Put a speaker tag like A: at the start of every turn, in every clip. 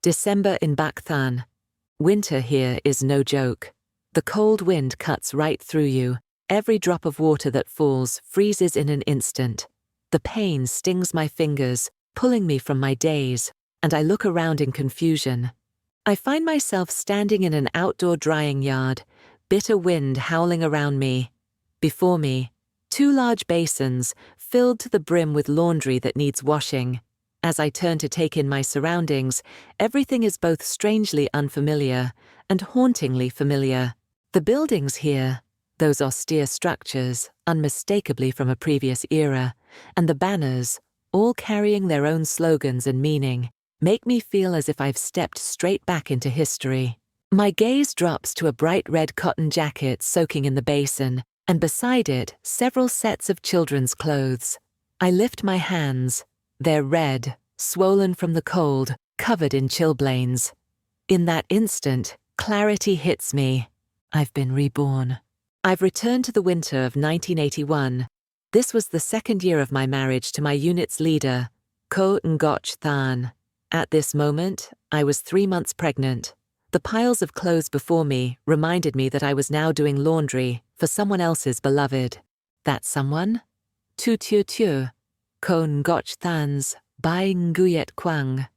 A: December in Bakthan. Winter here is no joke. The cold wind cuts right through you. Every drop of water that falls freezes in an instant. The pain stings my fingers, pulling me from my daze, and I look around in confusion. I find myself standing in an outdoor drying yard, bitter wind howling around me. Before me, two large basins filled to the brim with laundry that needs washing. As I turn to take in my surroundings, everything is both strangely unfamiliar and hauntingly familiar. The buildings here, those austere structures, unmistakably from a previous era, and the banners, all carrying their own slogans and meaning, make me feel as if I've stepped straight back into history. My gaze drops to a bright red cotton jacket soaking in the basin, and beside it, several sets of children's clothes. I lift my hands. They're red, swollen from the cold, covered in chilblains. In that instant, clarity hits me. I've been reborn. I've returned to the winter of 1981. This was the second year of my marriage to my unit's leader, Ko Ngoc Than. At this moment, I was 3 months pregnant. The piles of clothes before me reminded me that I was now doing laundry for someone else's beloved. That someone? Tu Tiu Tiu, Ko Ngoc Than's Bai Nguyet Kwang.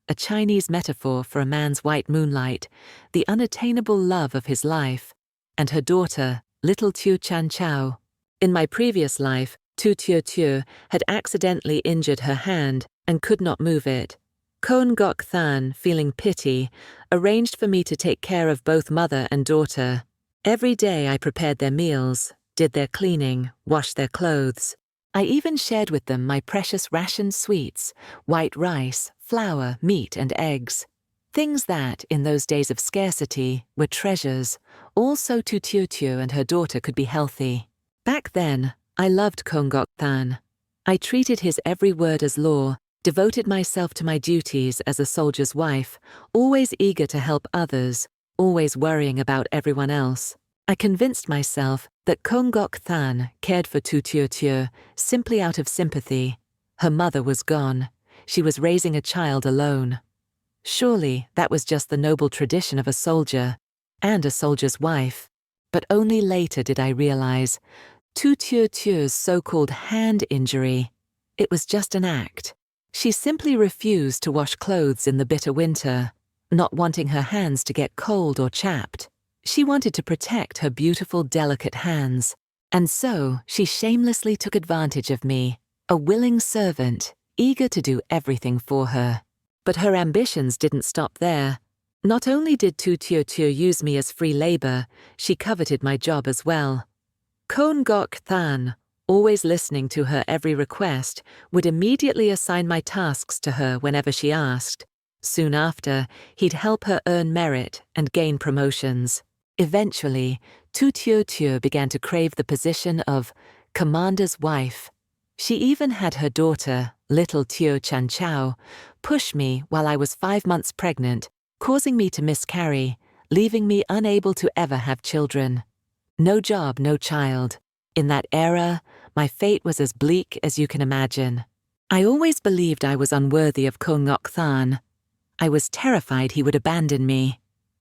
A: A Chinese metaphor for a man's white moonlight, the unattainable love of his life, and her daughter, little Tiu Chan Chao. In my previous life, Tu Tiu Tiu had accidentally injured her hand and could not move it. Ko Ngoc Than, feeling pity, arranged for me to take care of both mother and daughter. Every day I prepared their meals, did their cleaning, washed their clothes. I even shared with them my precious rationed sweets, white rice, flour, meat, and eggs. Things that, in those days of scarcity, were treasures, all so Tu Tiu Tiu and her daughter could be healthy. Back then, I loved Ko Ngoc Than. I treated his every word as law, devoted myself to my duties as a soldier's wife, always eager to help others, always worrying about everyone else. I convinced myself that Ko Ngoc Than cared for Tu Tiu Tiu simply out of sympathy. Her mother was gone. She was raising a child alone. Surely that was just the noble tradition of a soldier, and a soldier's wife. But only later did I realize Tu Tiu Tiu's so-called hand injury. It was just an act. She simply refused to wash clothes in the bitter winter, not wanting her hands to get cold or chapped. She wanted to protect her beautiful, delicate hands, and so she shamelessly took advantage of me, a willing servant, eager to do everything for her. But her ambitions didn't stop there. Not only did Tu Tiu Tiu use me as free labor, she coveted my job as well. Ko Ngoc Than, always listening to her every request, would immediately assign my tasks to her whenever she asked. Soon after, he'd help her earn merit and gain promotions. Eventually, Tu Tiu Tiu began to crave the position of commander's wife. She even had her daughter, little Tiu Chan Chao, push me while I was 5 months pregnant, causing me to miscarry, leaving me unable to ever have children. No job, no child. In that era, my fate was as bleak as you can imagine. I always believed I was unworthy of Ko Ngoc Than. I was terrified he would abandon me.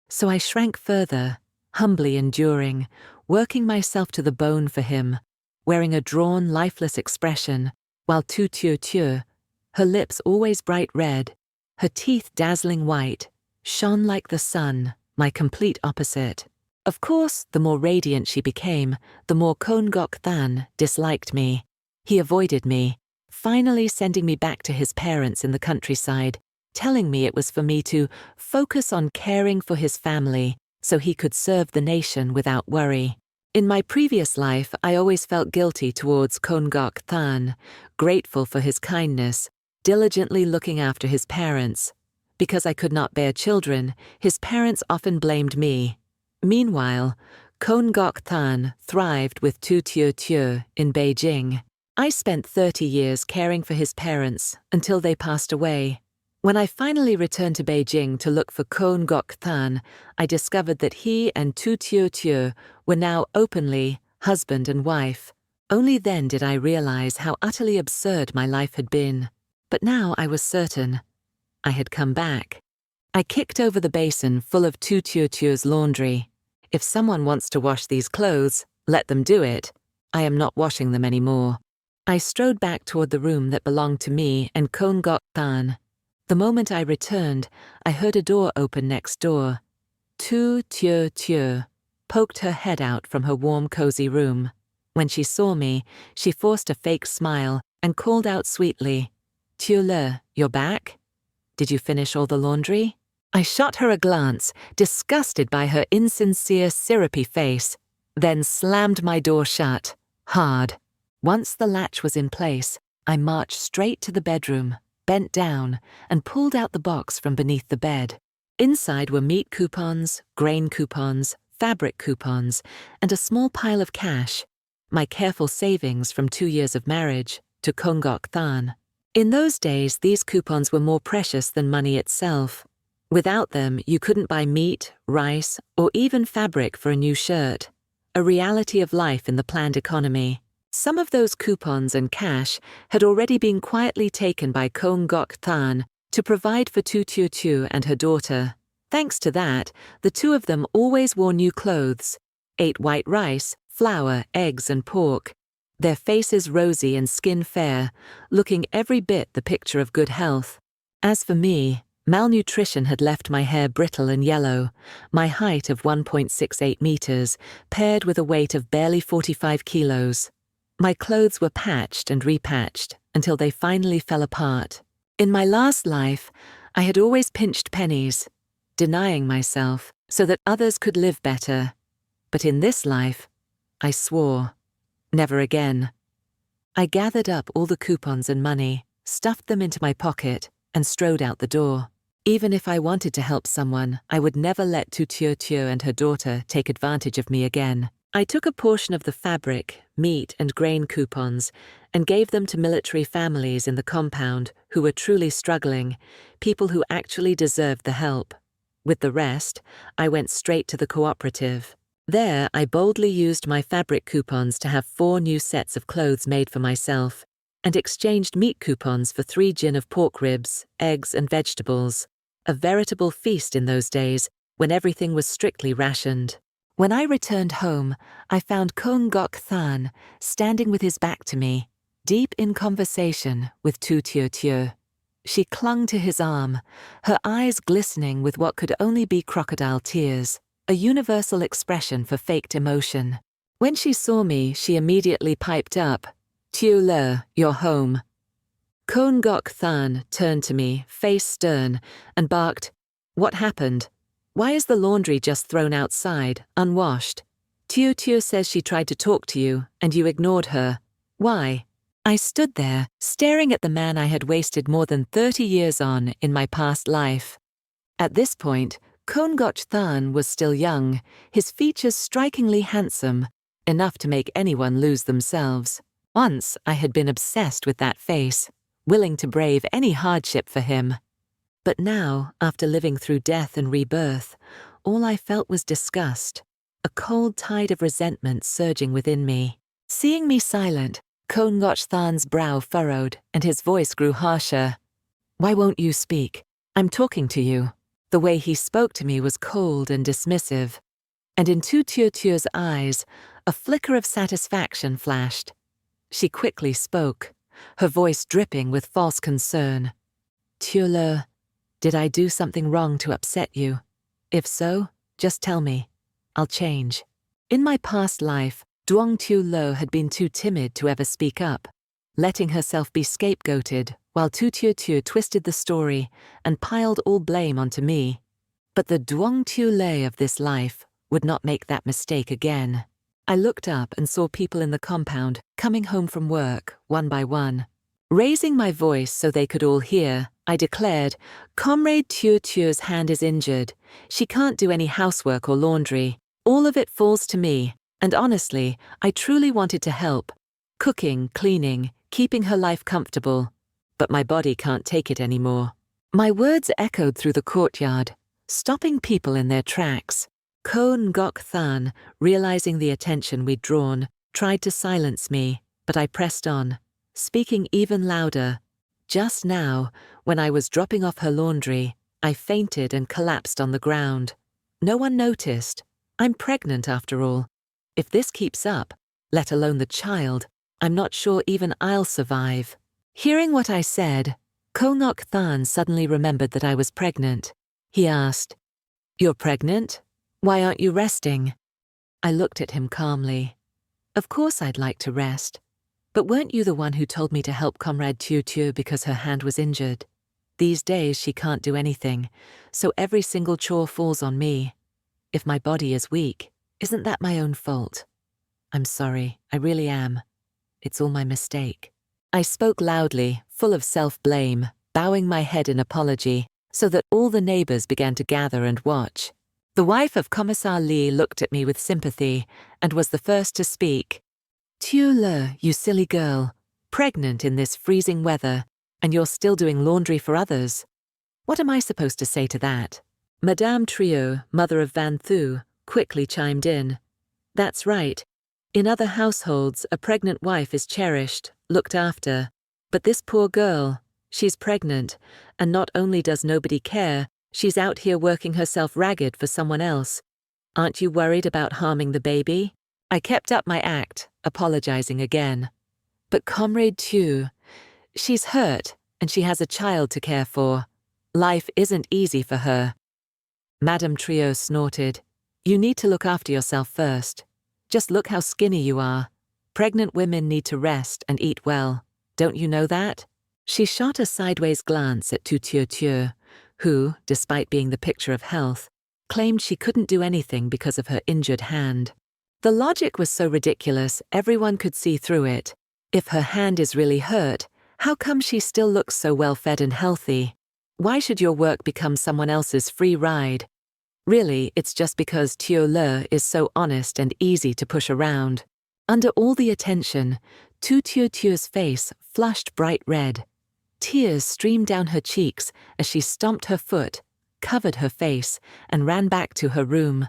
A: So I shrank further, humbly enduring, working myself to the bone for him, wearing a drawn, lifeless expression, while Tu Tiu Tiu, her lips always bright red, her teeth dazzling white, shone like the sun, my complete opposite. Of course, the more radiant she became, the more Ko Ngoc Than disliked me. He avoided me, finally sending me back to his parents in the countryside, telling me it was for me to focus on caring for his family so he could serve the nation without worry. In my previous life, I always felt guilty towards Ko Ngoc Than, grateful for his kindness, diligently looking after his parents. Because I could not bear children, his parents often blamed me. Meanwhile, Ko Ngoc Than thrived with Tu Tiu Tiu in Beijing. I spent 30 years caring for his parents until they passed away. When I finally returned to Beijing to look for Ko Ngoc Than, I discovered that he and Tu Tiu Tiu were now openly husband and wife. Only then did I realize how utterly absurd my life had been. But now I was certain. I had come back. I kicked over the basin full of Tutu's laundry. If someone wants to wash these clothes, let them do it. I am not washing them anymore. I strode back toward the room that belonged to me and Kongok-than. The moment I returned, I heard a door open next door. Tu poked her head out from her warm, cozy room. When she saw me, she forced a fake smile and called out sweetly, "Tu-le, you're back? Did you finish all the laundry?" I shot her a glance, disgusted by her insincere, syrupy face, then slammed my door shut, hard. Once the latch was in place, I marched straight to the bedroom, bent down, and pulled out the box from beneath the bed. Inside were meat coupons, grain coupons, fabric coupons, and a small pile of cash, my careful savings from 2 years of marriage, to Kongok-than. In those days, these coupons were more precious than money itself. Without them, you couldn't buy meat, rice, or even fabric for a new shirt. A reality of life in the planned economy. Some of those coupons and cash had already been quietly taken by Kongok-than to provide for Tu and her daughter. Thanks to that, the two of them always wore new clothes, ate white rice, flour, eggs, and pork, their faces rosy and skin fair, looking every bit the picture of good health. As for me, malnutrition had left my hair brittle and yellow, my height of 1.68 meters, paired with a weight of barely 45 kilos. My clothes were patched and repatched until they finally fell apart. In my last life, I had always pinched pennies, denying myself so that others could live better. But in this life, I swore, never again. I gathered up all the coupons and money, stuffed them into my pocket, and strode out the door. Even if I wanted to help someone, I would never let Tu and her daughter take advantage of me again. I took a portion of the fabric, meat, and grain coupons and gave them to military families in the compound who were truly struggling, people who actually deserved the help. With the rest, I went straight to the cooperative. There, I boldly used my fabric coupons to have 4 new sets of clothes made for myself, and exchanged meat coupons for 3 gin of pork ribs, eggs, and vegetables. A veritable feast in those days, when everything was strictly rationed. When I returned home, I found Kongok-than standing with his back to me, deep in conversation with Tu. She clung to his arm, her eyes glistening with what could only be crocodile tears, a universal expression for faked emotion. When she saw me, she immediately piped up, "Tu-le, you're home." Kongok-than turned to me, face stern, and barked, "What happened? Why is the laundry just thrown outside, unwashed? Tu says she tried to talk to you, and you ignored her. Why?" I stood there, staring at the man I had wasted more than 30 years on in my past life. At this point, Kongok-than was still young, his features strikingly handsome, enough to make anyone lose themselves. Once I had been obsessed with that face, willing to brave any hardship for him. But now, after living through death and rebirth, all I felt was disgust, a cold tide of resentment surging within me. Seeing me silent, Kongok-than's brow furrowed and his voice grew harsher. "Why won't you speak? I'm talking to you." The way he spoke to me was cold and dismissive, and in Tu's eyes, a flicker of satisfaction flashed. She quickly spoke, her voice dripping with false concern. "Tu, did I do something wrong to upset you? If so, just tell me. I'll change." In my past life, Duong Tu had been too timid to ever speak up, letting herself be scapegoated while Tu twisted the story and piled all blame onto me. But the Duong Tu of this life would not make that mistake again. I looked up and saw people in the compound coming home from work, one by one. Raising my voice so they could all hear, I declared, "Comrade Tu's hand is injured. She can't do any housework or laundry. All of it falls to me, and honestly, I truly wanted to help. Cooking, cleaning, keeping her life comfortable. But my body can't take it anymore." My words echoed through the courtyard, stopping people in their tracks. Kongok-than, realizing the attention we'd drawn, tried to silence me, but I pressed on, speaking even louder. Just now, when I was dropping off her laundry, I fainted and collapsed on the ground. No one noticed. I'm pregnant after all. If this keeps up, let alone the child, I'm not sure even I'll survive. Hearing what I said, Konok Than suddenly remembered that I was pregnant. He asked, "You're pregnant? Why aren't you resting?" I looked at him calmly. Of course I'd like to rest. But weren't you the one who told me to help Comrade Tiu Tiu because her hand was injured? These days she can't do anything, so every single chore falls on me. If my body is weak, isn't that my own fault? I'm sorry, I really am. It's all my mistake. I spoke loudly, full of self-blame, bowing my head in apology, so that all the neighbors began to gather and watch. The wife of Commissar Li looked at me with sympathy and was the first to speak. "Tiu Le, you silly girl, pregnant in this freezing weather, and you're still doing laundry for others. What am I supposed to say to that?" Madame Trio, mother of Van Thu, quickly chimed in. "That's right. In other households, a pregnant wife is cherished, looked after. But this poor girl, she's pregnant, and not only does nobody care, she's out here working herself ragged for someone else. Aren't you worried about harming the baby?" I kept up my act, apologizing again. "But Comrade Tiu, she's hurt, and she has a child to care for. Life isn't easy for her." Madame Trio snorted. "You need to look after yourself first. Just look how skinny you are. Pregnant women need to rest and eat well. Don't you know that?" She shot a sideways glance at Tu Tiu Tiu, who, despite being the picture of health, claimed she couldn't do anything because of her injured hand. The logic was so ridiculous, everyone could see through it. If her hand is really hurt, how come she still looks so well-fed and healthy? Why should your work become someone else's free ride? Really, it's just because Tiu Le is so honest and easy to push around. Under all the attention, Tu Tiu Tiu's face flushed bright red. Tears streamed down her cheeks as she stomped her foot, covered her face, and ran back to her room.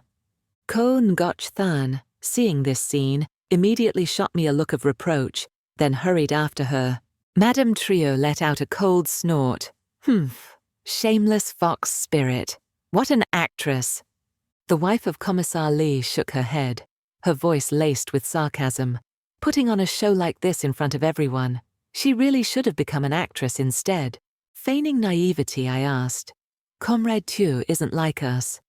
A: Ko Ngoch Than, seeing this scene, immediately shot me a look of reproach, then hurried after her. Madame Trio let out a cold snort. "Humph, shameless fox spirit. What an actress." The wife of Commissar Li shook her head, her voice laced with sarcasm. Putting on a show like this in front of everyone, she really should have become an actress instead. Feigning naivety, I asked, "Comrade Tiu isn't like us.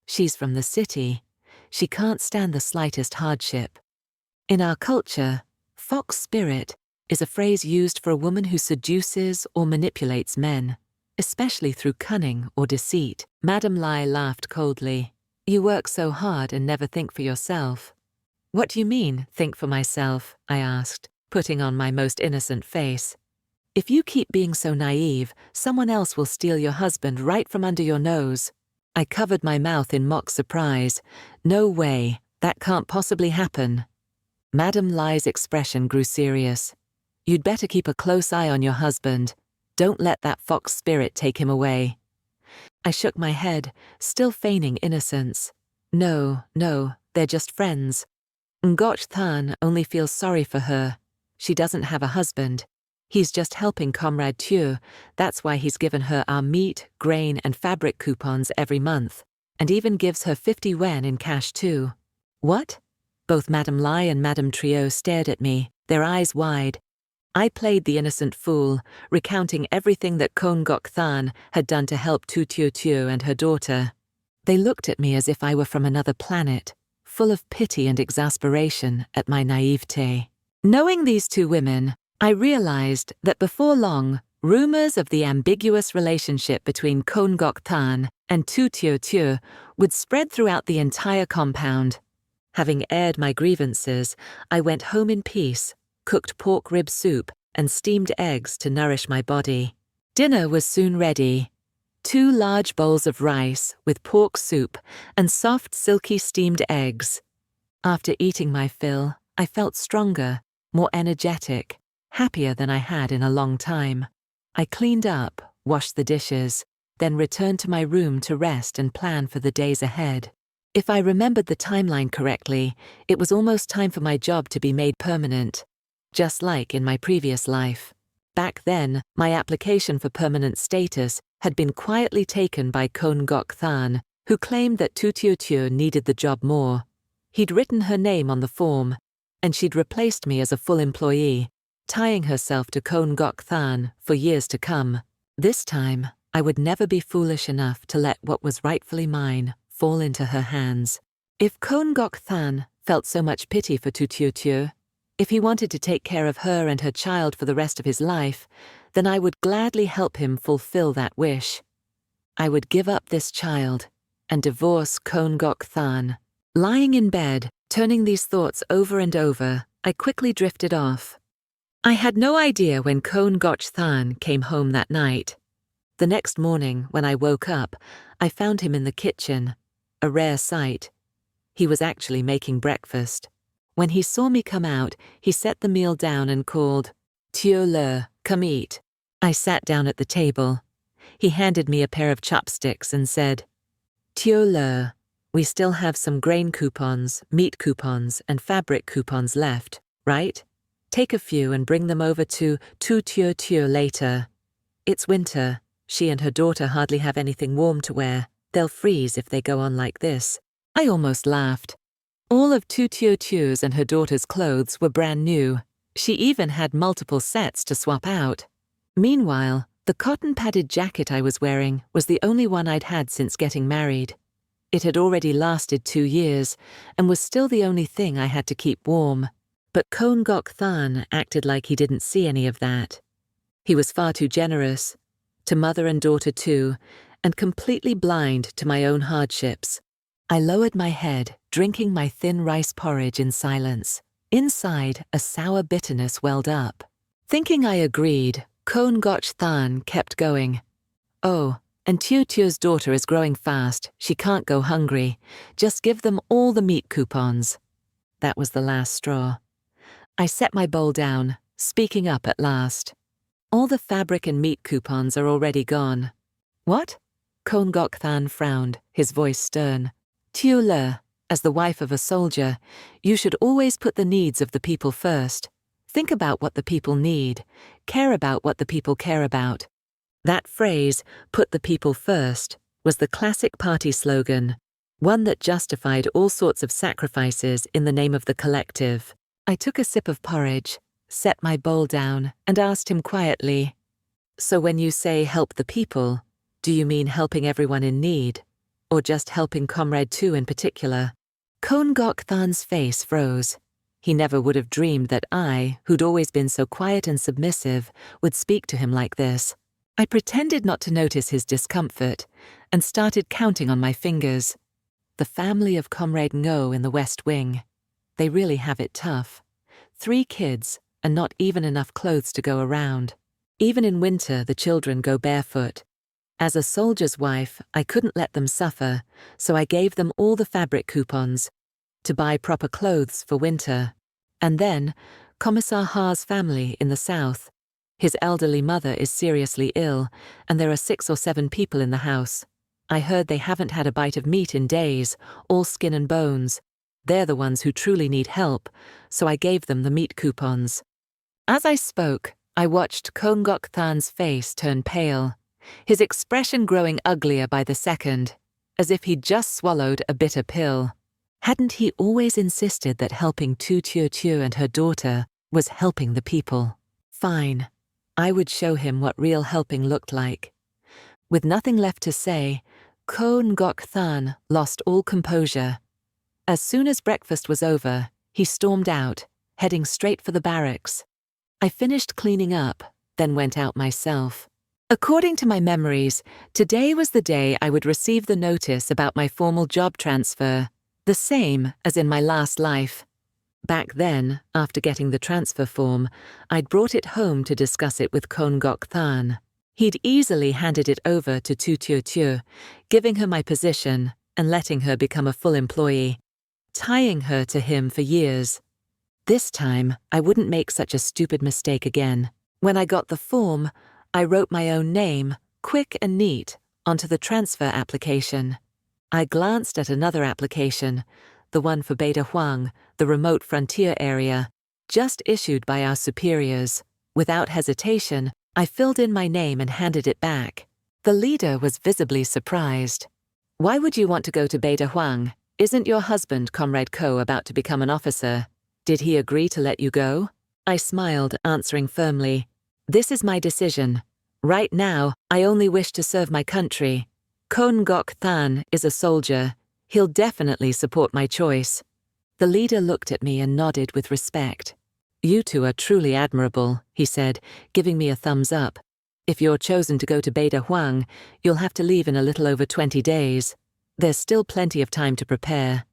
A: She's from the city. She can't stand the slightest hardship. In our culture, fox spirit is a phrase used for a woman who seduces or manipulates men, especially through cunning or deceit." Madame Lai laughed coldly. "You work so hard and never think for yourself." "What do you mean, think for myself?" I asked, putting on my most innocent face. "If you keep being so naive, someone else will steal your husband right from under your nose." I covered my mouth in mock surprise. "No way, that can't possibly happen." Madame Lai's expression grew serious. "You'd better keep a close eye on your husband. Don't let that fox spirit take him away." I shook my head, still feigning innocence. No, they're just friends. Ngoch Than only feels sorry for her. She doesn't have a husband. He's just helping Comrade Tiu. That's why he's given her our meat, grain, and fabric coupons every month, and even gives her 50 yuan in cash too. What? Both Madame Lai and Madame Trio stared at me, their eyes wide. I played the innocent fool, recounting everything that Ko Ngoc Than had done to help Tu Tiu Tiu and her daughter. They looked at me as if I were from another planet, full of pity and exasperation at my naivete. Knowing these two women, I realized that before long, rumors of the ambiguous relationship between Ko Ngoc Than and Tu Tiu Tiu would spread throughout the entire compound. Having aired my grievances, I went home in peace, cooked pork rib soup, and steamed eggs to nourish my body. Dinner was soon ready. 2 large bowls of rice with pork soup and soft, silky steamed eggs. After eating my fill, I felt stronger, more energetic, happier than I had in a long time. I cleaned up, washed the dishes, then returned to my room to rest and plan for the days ahead. If I remembered the timeline correctly, it was almost time for my job to be made permanent, just like in my previous life. Back then, my application for permanent status had been quietly taken by Kon Gok Than, who claimed that Tu Tue Tue needed the job more. He'd written her name on the form, and she'd replaced me as a full employee, tying herself to Kon Gok Than for years to come. This time, I would never be foolish enough to let what was rightfully mine fall into her hands. If Kon Gok Than felt so much pity for Tu Tue Tue, if he wanted to take care of her and her child for the rest of his life, then I would gladly help him fulfill that wish. I would give up this child and divorce Kon Gok Than. Lying in bed, turning these thoughts over and over, I quickly drifted off. I had no idea when Kon Gok Than came home that night. The next morning, when I woke up, I found him in the kitchen, a rare sight. He was actually making breakfast. When he saw me come out, he set the meal down and called, "Tue Le, come eat." I sat down at the table. He handed me a pair of chopsticks and said, "Tue Le, we still have some grain coupons, meat coupons, and fabric coupons left, right? Take a few and bring them over to Tu Tue Tue later. It's winter. She and her daughter hardly have anything warm to wear. They'll freeze if they go on like this." I almost laughed. All of Tu Tue Tue's and her daughter's clothes were brand new. She even had multiple sets to swap out. Meanwhile, the cotton-padded jacket I was wearing was the only one I'd had since getting married. It had already lasted 2 years and was still the only thing I had to keep warm. But Kon Gok Than acted like he didn't see any of that. He was far too generous, to mother and daughter too, and completely blind to my own hardships. I lowered my head, drinking my thin rice porridge in silence. Inside, a sour bitterness welled up. Thinking I agreed, Kon Gok Than kept going. "Oh, and Tue Tue's daughter is growing fast. She can't go hungry. Just give them all the meat coupons." That was the last straw. I set my bowl down, speaking up at last. "All the fabric and meat coupons are already gone." "What?" Kon Gok Than frowned, his voice stern. "Tue Le, as the wife of a soldier, you should always put the needs of the people first. Think about what the people need, care about what the people care about." That phrase, "put the people first," was the classic party slogan, one that justified all sorts of sacrifices in the name of the collective. I took a sip of porridge, set my bowl down, and asked him quietly, "So when you say help the people, do you mean helping everyone in need, or just helping Comrade 2 in particular?" Kon Gok Than's face froze. He never would have dreamed that I, who'd always been so quiet and submissive, would speak to him like this. I pretended not to notice his discomfort and started counting on my fingers. The family of Comrade Ngo in the West Wing. They really have it tough. 3 kids and not even enough clothes to go around. Even in winter, the children go barefoot. As a soldier's wife, I couldn't let them suffer, so I gave them all the fabric coupons to buy proper clothes for winter. And then, Commissar Ha's family in the south. His elderly mother is seriously ill, and there are 6 or 7 people in the house. I heard they haven't had a bite of meat in days, all skin and bones. They're the ones who truly need help, so I gave them the meat coupons. As I spoke, I watched Kon Gok Than's face turn pale, his expression growing uglier by the second, as if he'd just swallowed a bitter pill. Hadn't he always insisted that helping Tu Tue Tue and her daughter was helping the people? Fine. I would show him what real helping looked like. With nothing left to say, Kon Gok Than lost all composure. As soon as breakfast was over, he stormed out, heading straight for the barracks. I finished cleaning up, then went out myself. According to my memories, today was the day I would receive the notice about my formal job transfer, the same as in my last life. Back then, after getting the transfer form, I'd brought it home to discuss it with Kon Gok Than. He'd easily handed it over to Tu Tue Tue, giving her my position and letting her become a full employee, tying her to him for years. This time, I wouldn't make such a stupid mistake again. When I got the form, I wrote my own name, quick and neat, onto the transfer application. I glanced at another application, the one for Beta Huang, the remote frontier area, just issued by our superiors. Without hesitation, I filled in my name and handed it back. The leader was visibly surprised. Why would you want to go to Beta Huang? Isn't your husband, Comrade Ko, about to become an officer? Did he agree to let you go? I smiled, answering firmly, This is my decision. Right now, I only wish to serve my country. Kon Gok Than is a soldier. He'll definitely support my choice. The leader looked at me and nodded with respect. You two are truly admirable, he said, giving me a thumbs up. If you're chosen to go to Beta Huang, you'll have to leave in a little over 20 days. There's still plenty of time to prepare.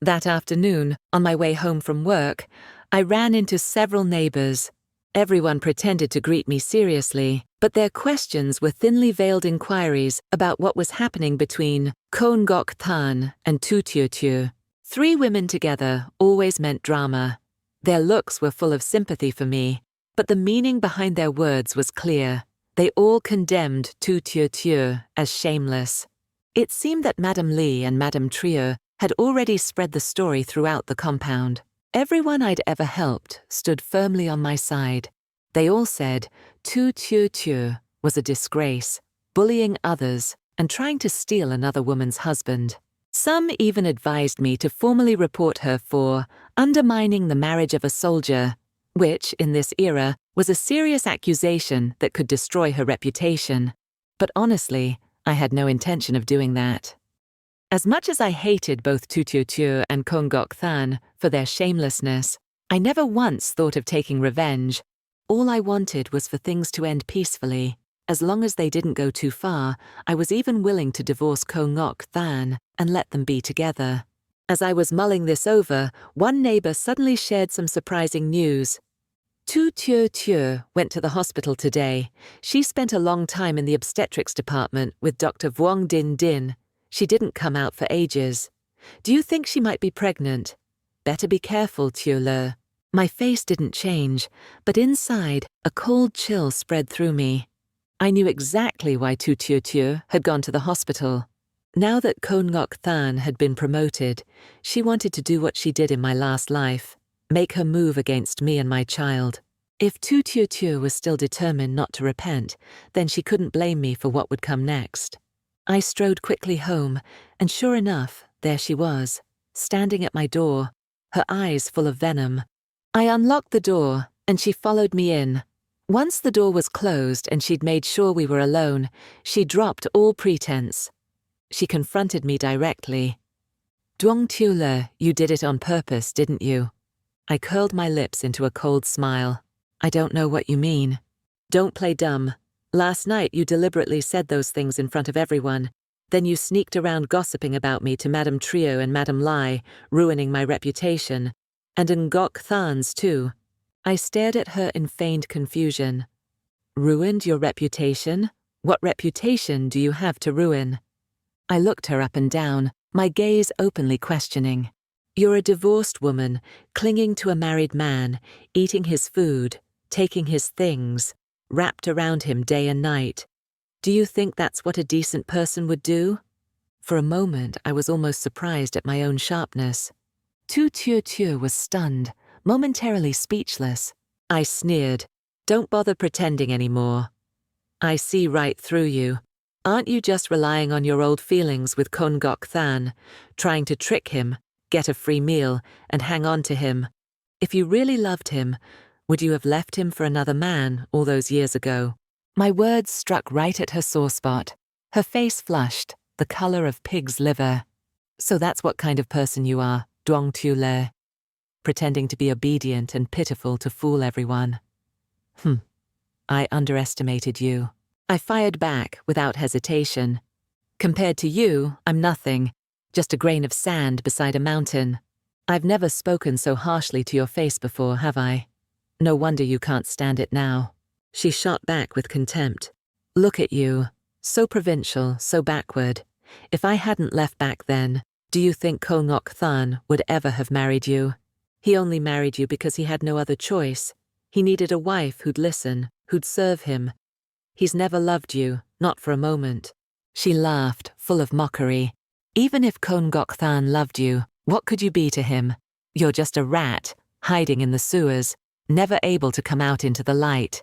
A: That afternoon, on my way home from work, I ran into several neighbors. Everyone pretended to greet me seriously, but their questions were thinly veiled inquiries about what was happening between Kon Gok Than and Tu Tiu Tiu. 3 women together always meant drama. Their looks were full of sympathy for me, but the meaning behind their words was clear. They all condemned Tu Tiu Tiu as shameless. It seemed that Madame Li and Madame Trio had already spread the story throughout the compound. Everyone I'd ever helped stood firmly on my side. They all said Tu Tiu Tiu was a disgrace, bullying others and trying to steal another woman's husband. Some even advised me to formally report her for undermining the marriage of a soldier, which, in this era, was a serious accusation that could destroy her reputation. But honestly, I had no intention of doing that. As much as I hated both Tu Tiu Tiu and Kon Gok Than for their shamelessness, I never once thought of taking revenge. All I wanted was for things to end peacefully. As long as they didn't go too far, I was even willing to divorce Kon Gok Than and let them be together. As I was mulling this over, one neighbor suddenly shared some surprising news. Tu Tiu Tiu went to the hospital today. She spent a long time in the obstetrics department with Dr. Vuong Din Din. She didn't come out for ages. Do you think she might be pregnant? Better be careful, Tiu Le. My face didn't change, but inside, a cold chill spread through me. I knew exactly why Tu Tiu Tiu had gone to the hospital. Now that Kon Gok Than had been promoted, she wanted to do what she did in my last life, make her move against me and my child. If Tu Tiu Tiu was still determined not to repent, then she couldn't blame me for what would come next. I strode quickly home, and sure enough, there she was, standing at my door, her eyes full of venom. I unlocked the door, and she followed me in. Once the door was closed and she'd made sure we were alone, she dropped all pretense. She confronted me directly. Duong Tiu Le, you did it on purpose, didn't you? I curled my lips into a cold smile. I don't know what you mean. Don't play dumb. Last night you deliberately said those things in front of everyone. Then you sneaked around gossiping about me to Madame Trio and Madame Lai, ruining my reputation. And Ngok Than's too. I stared at her in feigned confusion. Ruined your reputation? What reputation do you have to ruin? I looked her up and down, my gaze openly questioning. You're a divorced woman, clinging to a married man, eating his food, taking his things, wrapped around him day and night. Do you think that's what a decent person would do? For a moment, I was almost surprised at my own sharpness. Tu Tiu Tiu was stunned, momentarily speechless. I sneered. Don't bother pretending anymore. I see right through you. Aren't you just relying on your old feelings with Kon Gok Than, trying to trick him, get a free meal, and hang on to him? If you really loved him, would you have left him for another man all those years ago? My words struck right at her sore spot. Her face flushed, the color of pig's liver. So that's what kind of person you are, Duong Tiu Le. Pretending to be obedient and pitiful to fool everyone. I underestimated you. I fired back without hesitation. Compared to you, I'm nothing, just a grain of sand beside a mountain. I've never spoken so harshly to your face before, have I? No wonder you can't stand it now. She shot back with contempt. Look at you, so provincial, so backward. If I hadn't left back then, do you think Kon Gok Than would ever have married you? He only married you because he had no other choice. He needed a wife who'd listen, who'd serve him. He's never loved you, not for a moment. She laughed, full of mockery. Even if Kon Gok Than loved you, what could you be to him? You're just a rat, hiding in the sewers, never able to come out into the light.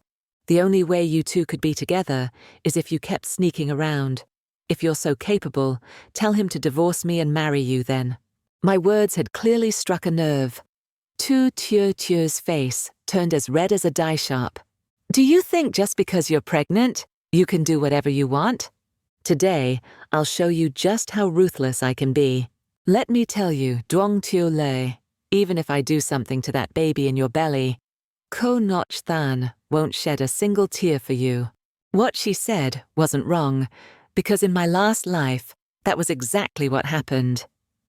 A: The only way you two could be together is if you kept sneaking around. If you're so capable, tell him to divorce me and marry you then." My words had clearly struck a nerve. Tu Tuo's face turned as red as a die sharp. "Do you think just because you're pregnant, you can do whatever you want? Today, I'll show you just how ruthless I can be. Let me tell you, Duong Tio Le, even if I do something to that baby in your belly, Ko Noch Than won't shed a single tear for you." What she said wasn't wrong, because in my last life, that was exactly what happened.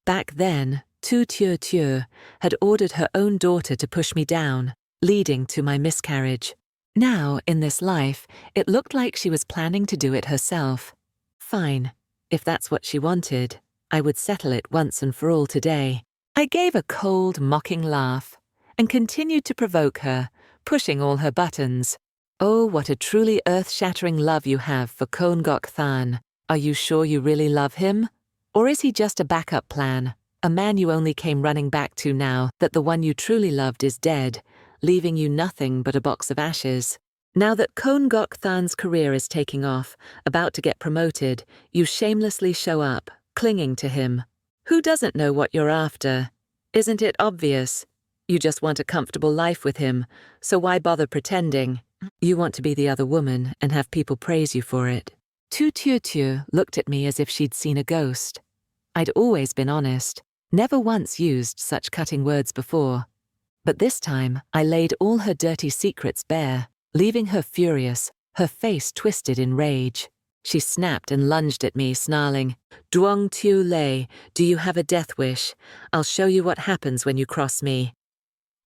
A: Back then, Tu Tio had ordered her own daughter to push me down, leading to my miscarriage. Now, in this life, it looked like she was planning to do it herself. Fine, if that's what she wanted, I would settle it once and for all today. I gave a cold, mocking laugh and continued to provoke her, pushing all her buttons. "Oh, what a truly earth-shattering love you have for Kon Gok Than. Are you sure you really love him? Or is he just a backup plan, a man you only came running back to now that the one you truly loved is dead, leaving you nothing but a box of ashes? Now that Kon Gok Than's career is taking off, about to get promoted, you shamelessly show up, clinging to him. Who doesn't know what you're after? Isn't it obvious? You just want a comfortable life with him, so why bother pretending? You want to be the other woman and have people praise you for it." Tu Tio looked at me as if she'd seen a ghost. I'd always been honest, never once used such cutting words before. But this time, I laid all her dirty secrets bare, leaving her furious, her face twisted in rage. She snapped and lunged at me, snarling, "Duong Tio Le, do you have a death wish? I'll show you what happens when you cross me."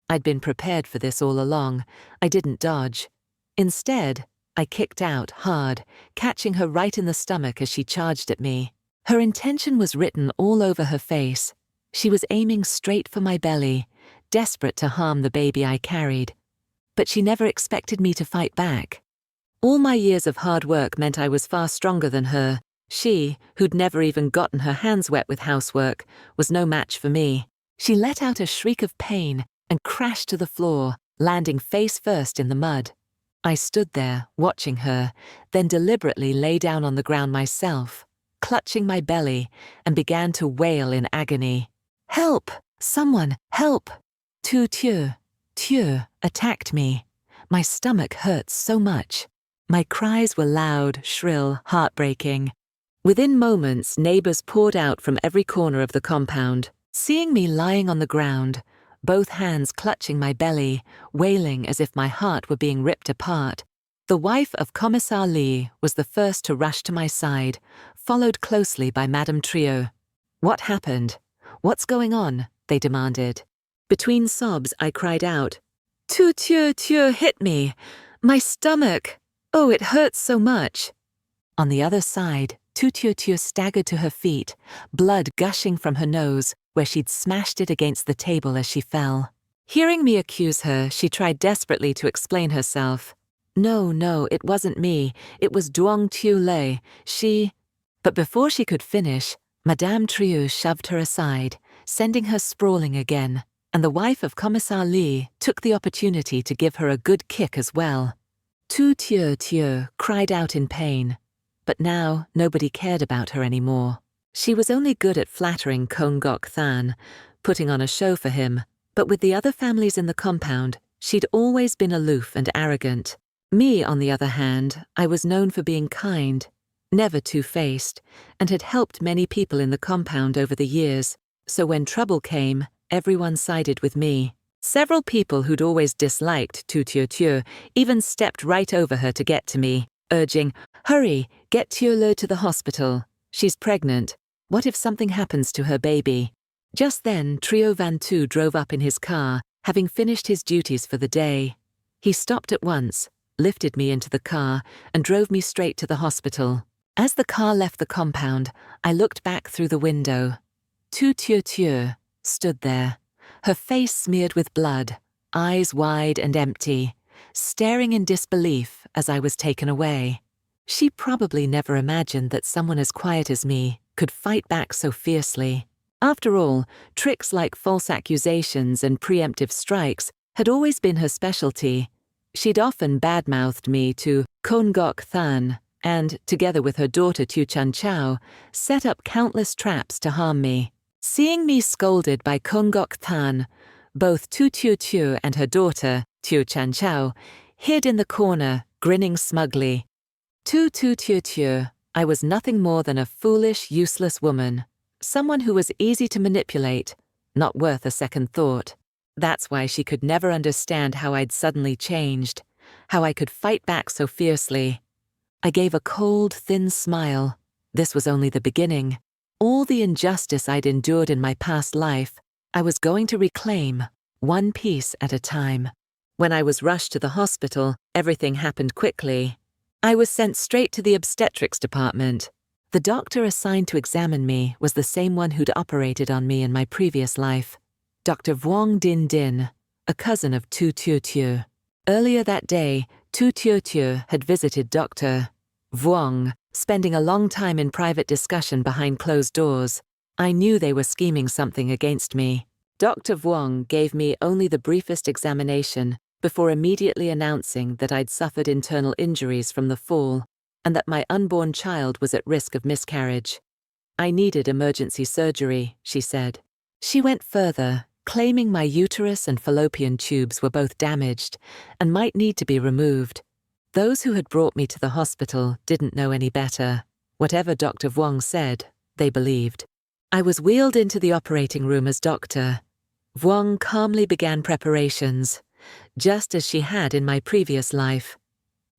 A: I'd been prepared for this all along. I didn't dodge. Instead, I kicked out hard, catching her right in the stomach as she charged at me. Her intention was written all over her face. She was aiming straight for my belly, desperate to harm the baby I carried. But she never expected me to fight back. All my years of hard work meant I was far stronger than her. She, who'd never even gotten her hands wet with housework, was no match for me. She let out a shriek of pain and crashed to the floor, landing face first in the mud. I stood there, watching her, then deliberately lay down on the ground myself, clutching my belly, and began to wail in agony. "Help! Someone, help!" Tu Tio attacked me. My stomach hurt so much. My cries were loud, shrill, heartbreaking. Within moments, neighbors poured out from every corner of the compound, seeing me lying on the ground, both hands clutching my belly, wailing as if my heart were being ripped apart. The wife of Commissar Lee was the first to rush to my side, followed closely by Madame Trio. "What happened? What's going on?" they demanded. Between sobs, I cried out, "Tu Tio hit me! My stomach! Oh, it hurts so much!" On the other side, Tu Tio staggered to her feet, blood gushing from her nose, where she'd smashed it against the table as she fell. Hearing me accuse her, she tried desperately to explain herself. No, it wasn't me. It was Duong Tio Le. But before she could finish, Madame Trio shoved her aside, sending her sprawling again, and the wife of Commissar Lee took the opportunity to give her a good kick as well. Tu Tio cried out in pain, but now nobody cared about her anymore. She was only good at flattering Kon Gok Than, putting on a show for him, but with the other families in the compound, she'd always been aloof and arrogant. Me, on the other hand, I was known for being kind, never two-faced, and had helped many people in the compound over the years, so when trouble came, everyone sided with me. Several people who'd always disliked Tu Tio even stepped right over her to get to me, urging, "Hurry, get Tio Le to the hospital. She's pregnant. What if something happens to her baby?" Just then, Trio Van Tu drove up in his car, having finished his duties for the day. He stopped at once, lifted me into the car, and drove me straight to the hospital. As the car left the compound, I looked back through the window. Tu Tio stood there, her face smeared with blood, eyes wide and empty, staring in disbelief as I was taken away. She probably never imagined that someone as quiet as me could fight back so fiercely. After all, tricks like false accusations and preemptive strikes had always been her specialty. She'd often badmouthed me to Kongok Than and, together with her daughter Tu Chan Chao, set up countless traps to harm me. Seeing me scolded by Kongok Than, both Tu Tiu Tiu and her daughter, Tu Chan Chao, hid in the corner, grinning smugly. Tu Tiu Tiu, I was nothing more than a foolish, useless woman, someone who was easy to manipulate, not worth a second thought. That's why she could never understand how I'd suddenly changed, how I could fight back so fiercely. I gave a cold, thin smile. This was only the beginning. All the injustice I'd endured in my past life, I was going to reclaim, one piece at a time. When I was rushed to the hospital, everything happened quickly. I was sent straight to the obstetrics department. The doctor assigned to examine me was the same one who'd operated on me in my previous life. Dr. Vuong Din Din, a cousin of Tu Tiu Tiu. Earlier that day, Tu Tiu Tiu had visited Dr. Vuong, spending a long time in private discussion behind closed doors. I knew they were scheming something against me. Dr. Vuong gave me only the briefest examination before immediately announcing that I'd suffered internal injuries from the fall and that my unborn child was at risk of miscarriage. I needed emergency surgery, she said. She went further, claiming my uterus and fallopian tubes were both damaged and might need to be removed. Those who had brought me to the hospital didn't know any better. Whatever Dr. Vuong said, they believed. I was wheeled into the operating room as Dr. Vuong calmly began preparations, just as she had in my previous life.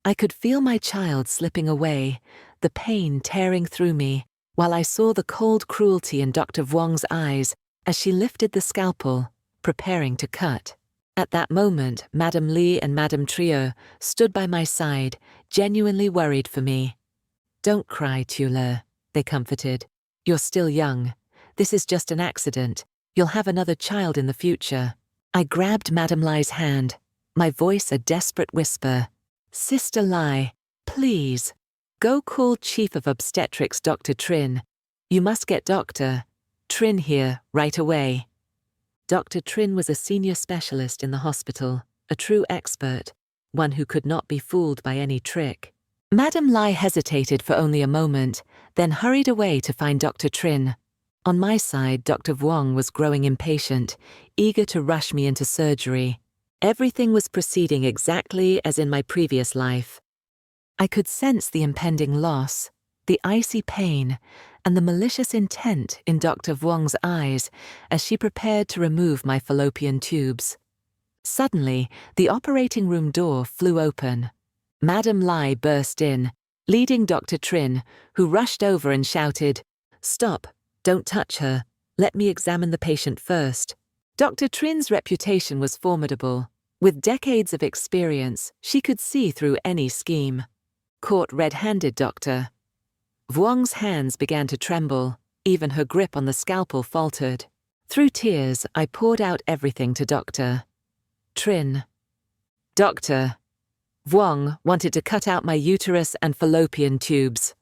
A: I could feel my child slipping away, the pain tearing through me, while I saw the cold cruelty in Dr. Vuong's eyes as she lifted the scalpel, preparing to cut. At that moment, Madame Li and Madame Trio stood by my side, genuinely worried for me. "Don't cry, Tula," they comforted. "You're still young. This is just an accident. You'll have another child in the future." I grabbed Madame Li's hand, my voice a desperate whisper. "Sister Li, please, go call Chief of Obstetrics Dr. Trin. You must get Dr. Trin here right away." Dr. Trin was a senior specialist in the hospital, a true expert, one who could not be fooled by any trick. Madame Li hesitated for only a moment, then hurried away to find Dr. Trin. On my side, Dr. Vuong was growing impatient, eager to rush me into surgery. Everything was proceeding exactly as in my previous life. I could sense the impending loss, the icy pain, and the malicious intent in Dr. Vuong's eyes as she prepared to remove my fallopian tubes. Suddenly, the operating room door flew open. Madame Li burst in, leading Dr. Trin, who rushed over and shouted, "Stop, don't touch her. Let me examine the patient first." Dr. Trin's reputation was formidable. With decades of experience, she could see through any scheme. Caught red-handed, Dr. Vuong's hands began to tremble, even her grip on the scalpel faltered. Through tears, I poured out everything to Dr. Trin. "Dr. Vuong wanted to cut out my uterus and fallopian tubes."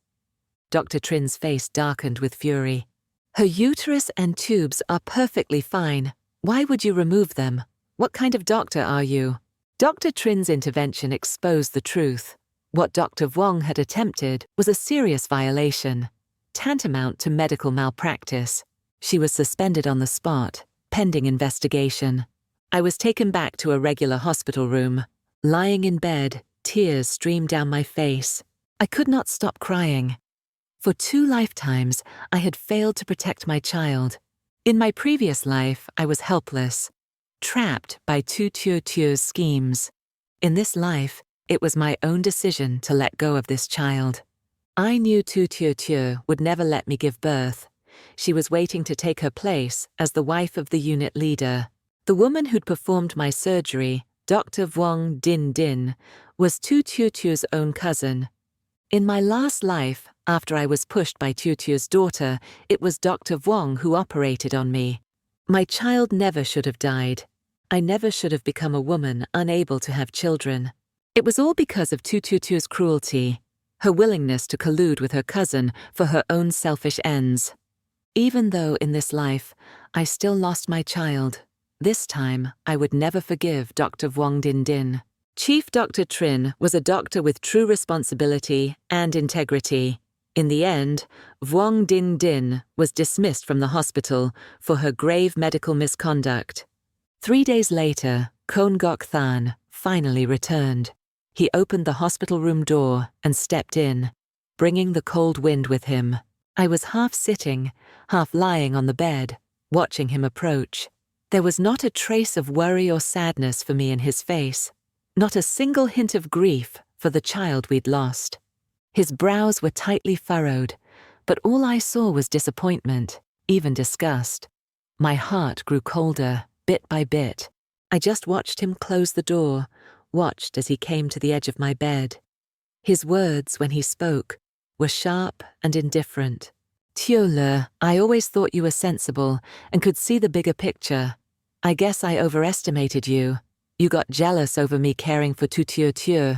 A: Dr. Trin's face darkened with fury. "Her uterus and tubes are perfectly fine. Why would you remove them? What kind of doctor are you?" Dr. Trin's intervention exposed the truth. What Dr. Vuong had attempted was a serious violation, tantamount to medical malpractice. She was suspended on the spot, pending investigation. I was taken back to a regular hospital room. Lying in bed, tears streamed down my face. I could not stop crying. For 2 lifetimes, I had failed to protect my child. In my previous life, I was helpless, trapped by Tu Tiu Tu's schemes. In this life, it was my own decision to let go of this child. I knew Tu Tiu Tu would never let me give birth. She was waiting to take her place as the wife of the unit leader. The woman who'd performed my surgery, Dr. Vuong Din Din, was Tu Tiu Tu's own cousin. In my last life, after I was pushed by Tu Tu's daughter, it was Dr. Vuong who operated on me. My child never should have died. I never should have become a woman unable to have children. It was all because of Tu Tu's cruelty, her willingness to collude with her cousin for her own selfish ends. Even though in this life, I still lost my child, this time I would never forgive Dr. Vuong Din Din. Chief Dr. Trin was a doctor with true responsibility and integrity. In the end, Vuong Din Din was dismissed from the hospital for her grave medical misconduct. 3 days later, Kon Gok Than finally returned. He opened the hospital room door and stepped in, bringing the cold wind with him. I was half sitting, half lying on the bed, watching him approach. There was not a trace of worry or sadness for me in his face, not a single hint of grief for the child we'd lost. His brows were tightly furrowed, but all I saw was disappointment, even disgust. My heart grew colder, bit by bit. I just watched him close the door, watched as he came to the edge of my bed. His words, when he spoke, were sharp and indifferent. "Tio Le, I always thought you were sensible and could see the bigger picture. I guess I overestimated you. You got jealous over me caring for Tu Tio Tio,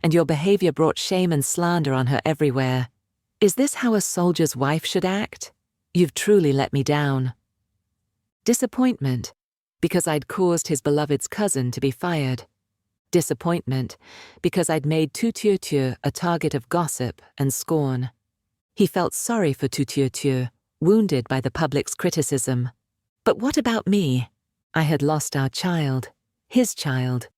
A: and your behavior brought shame and slander on her everywhere. Is this how a soldier's wife should act? You've truly let me down." Disappointment, because I'd caused his beloved's cousin to be fired. Disappointment, because I'd made Tu Tio Tio a target of gossip and scorn. He felt sorry for Tu Tio Tio, wounded by the public's criticism. But what about me? I had lost our child, his child.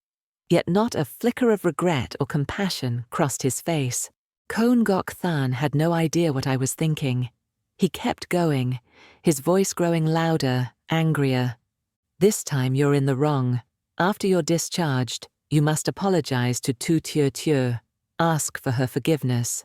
A: Yet not a flicker of regret or compassion crossed his face. Kon Gok Than had no idea what I was thinking. He kept going, his voice growing louder, angrier. "This time you're in the wrong. After you're discharged, you must apologize to Tu Tio Tio. Ask for her forgiveness."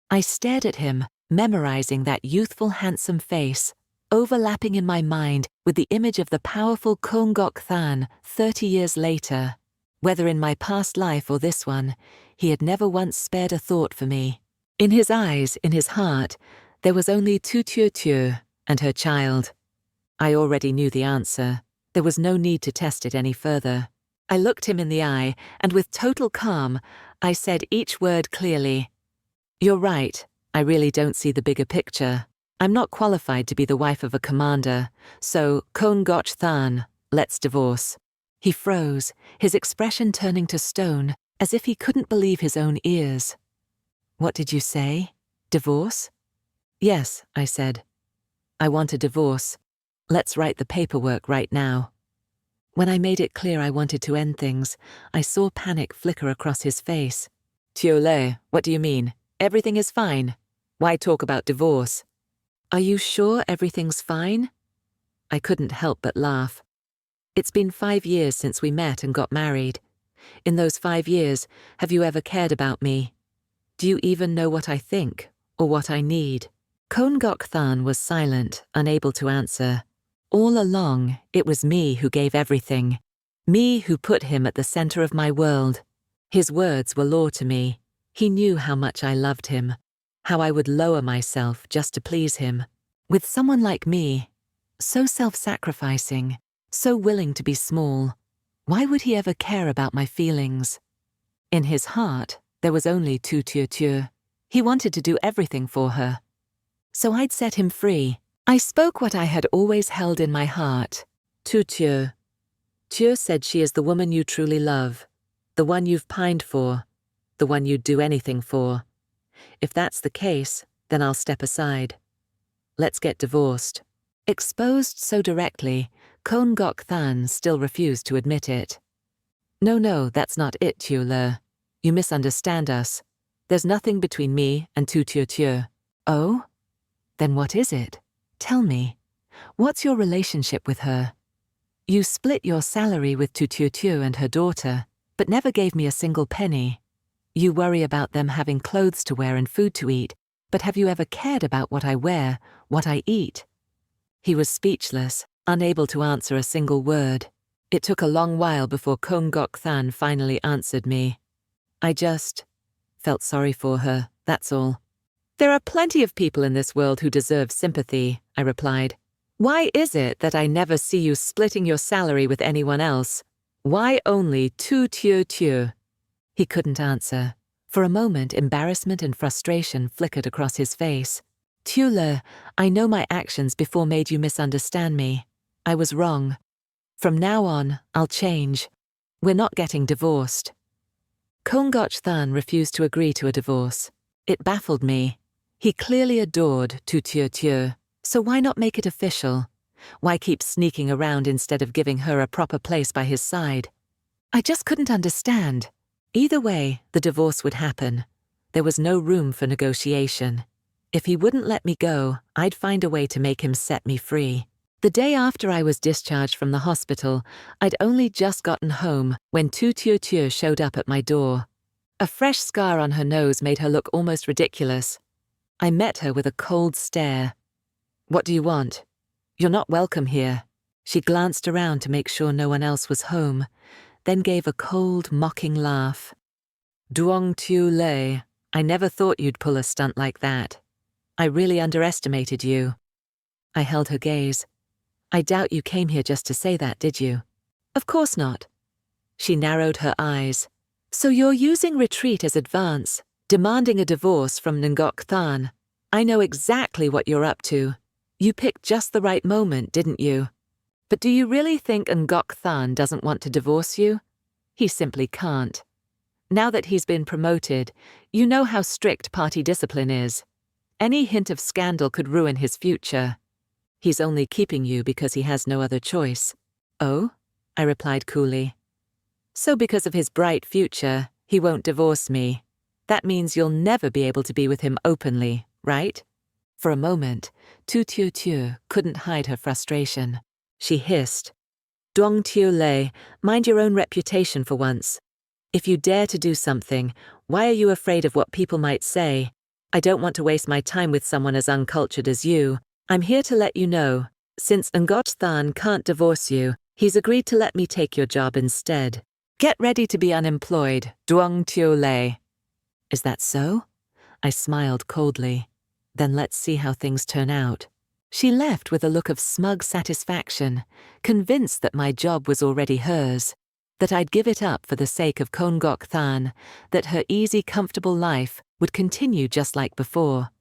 A: I stared at him, memorizing that youthful, handsome face, overlapping in my mind with the image of the powerful Kon Gok Than 30 years later. Whether in my past life or this one, he had never once spared a thought for me. In his eyes, in his heart, there was only Tu Tio Tio and her child. I already knew the answer. There was no need to test it any further. I looked him in the eye, and with total calm, I said each word clearly. "You're right, I really don't see the bigger picture. I'm not qualified to be the wife of a commander, so Kon Gok Than, let's divorce." He froze, his expression turning to stone, as if he couldn't believe his own ears. "What did you say? Divorce?" "Yes," I said. "I want a divorce. Let's write the paperwork right now." When I made it clear I wanted to end things, I saw panic flicker across his face. "Tio Le, what do you mean? Everything is fine. Why talk about divorce?" "Are you sure everything's fine?" I couldn't help but laugh. "It's been 5 years since we met and got married. In those 5 years, have you ever cared about me? Do you even know what I think, or what I need?" Kon Gok Than was silent, unable to answer. All along, it was me who gave everything. Me who put him at the center of my world. His words were law to me. He knew how much I loved him, how I would lower myself just to please him. With someone like me, so self-sacrificing, so willing to be small, why would he ever care about my feelings? In his heart, there was only Tu Tio Tio. He wanted to do everything for her. So I'd set him free. I spoke what I had always held in my heart. Tu Tio. Tio said she is the woman you truly love, the one you've pined for, the one you'd do anything for. If that's the case, then I'll step aside. Let's get divorced. Exposed so directly, Kon Gok Than still refused to admit it. No, that's not it, Tio Le. You misunderstand us. There's nothing between me and Tu Tio Tio. Oh? Then what is it? Tell me. What's your relationship with her? You split your salary with Tu Tio Tio and her daughter, but never gave me a single penny. You worry about them having clothes to wear and food to eat, but have you ever cared about what I wear, what I eat? He was speechless, unable to answer a single word. It took a long while before Kon Gok Than finally answered me. I just felt sorry for her, that's all. There are plenty of people in this world who deserve sympathy, I replied. Why is it that I never see you splitting your salary with anyone else? Why only Tu Tio Tio? He couldn't answer. For a moment, embarrassment and frustration flickered across his face. Tio Le, I know my actions before made you misunderstand me. I was wrong. From now on, I'll change. We're not getting divorced. Kongoch Than refused to agree to a divorce. It baffled me. He clearly adored Tu Tieu Tieu, so why not make it official? Why keep sneaking around instead of giving her a proper place by his side? I just couldn't understand. Either way, the divorce would happen. There was no room for negotiation. If he wouldn't let me go, I'd find a way to make him set me free. The day after I was discharged from the hospital, I'd only just gotten home when Tu Tieu Tieu showed up at my door. A fresh scar on her nose made her look almost ridiculous. I met her with a cold stare. "What do you want? You're not welcome here." She glanced around to make sure no one else was home, then gave a cold, mocking laugh. "Duong Tu Lei, I never thought you'd pull a stunt like that. I really underestimated you." I held her gaze. "I doubt you came here just to say that, did you?" "Of course not." She narrowed her eyes. "So you're using retreat as advance, demanding a divorce from Ngoc Than. I know exactly what you're up to. You picked just the right moment, didn't you? But do you really think Ngoc Than doesn't want to divorce you? He simply can't. Now that he's been promoted, you know how strict party discipline is. Any hint of scandal could ruin his future. He's only keeping you because he has no other choice." "Oh?" I replied coolly. "So because of his bright future, he won't divorce me. That means you'll never be able to be with him openly, right?" For a moment, Tu Tieu Tieu couldn't hide her frustration. She hissed, "Duong Tieu Lei, mind your own reputation for once. If you dare to do something, why are you afraid of what people might say? I don't want to waste my time with someone as uncultured as you. I'm here to let you know, since Ngoc Than can't divorce you, he's agreed to let me take your job instead. Get ready to be unemployed, Duong Tieu Lei." "Is that so?" I smiled coldly. "Then let's see how things turn out." She left with a look of smug satisfaction, convinced that my job was already hers, that I'd give it up for the sake of Kongoc Than, that her easy, comfortable life would continue just like before.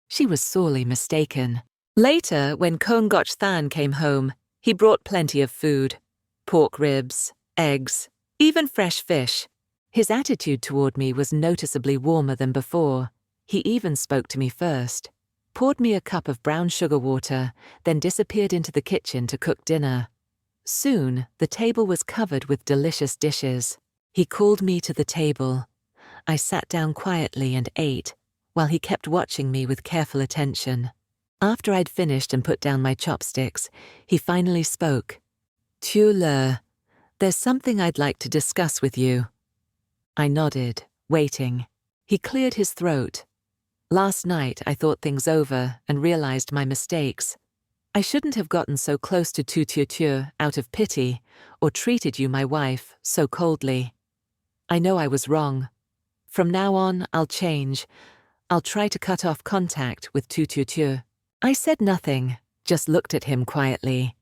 A: She was sorely mistaken. Later, when Kongoc Than came home, he brought plenty of food. Pork ribs, eggs, even fresh fish. His attitude toward me was noticeably warmer than before. He even spoke to me first, poured me a cup of brown sugar water, then disappeared into the kitchen to cook dinner. Soon, the table was covered with delicious dishes. He called me to the table. I sat down quietly and ate, while he kept watching me with careful attention. After I'd finished and put down my chopsticks, he finally spoke. "Tu Le, there's something I'd like to discuss with you." I nodded, waiting. He cleared his throat. "Last night I thought things over and realized my mistakes. I shouldn't have gotten so close to Tu Tieu Tieu out of pity or treated you, my wife, so coldly. I know I was wrong. From now on, I'll change. I'll try to cut off contact with Tu Tieu Tieu." I said nothing, just looked at him quietly.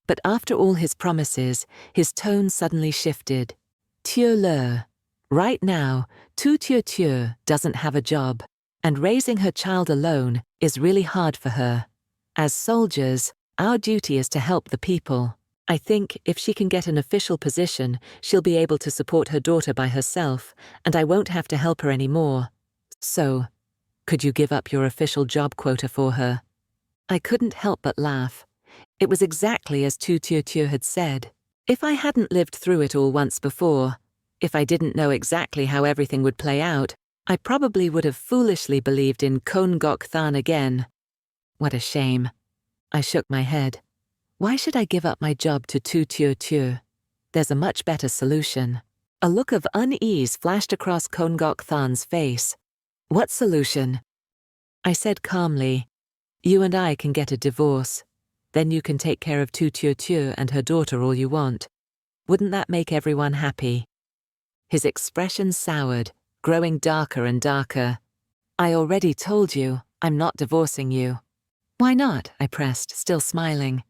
A: But after all his promises, his tone suddenly shifted. "Tieu Le, right now, Tu Tieu Tieu doesn't have a job, and raising her child alone is really hard for her. As soldiers, our duty is to help the people. I think if she can get an official position, she'll be able to support her daughter by herself, and I won't have to help her anymore. So, could you give up your official job quota for her?" I couldn't help but laugh. It was exactly as Tu Tieu Tieu had said. If I hadn't lived through it all once before, if I didn't know exactly how everything would play out, I probably would have foolishly believed in Kongoc Than again. What a shame. I shook my head. Why should I give up my job to Tu Tieu Tieu? There's a much better solution. A look of unease flashed across Kongoc Than's face. "What solution?" I said calmly, "You and I can get a divorce. Then you can take care of Tu Tieu Tieu and her daughter all you want. Wouldn't that make everyone happy?" His expression soured, growing darker and darker. "I already told you, I'm not divorcing you." "Why not?" I pressed, still smiling.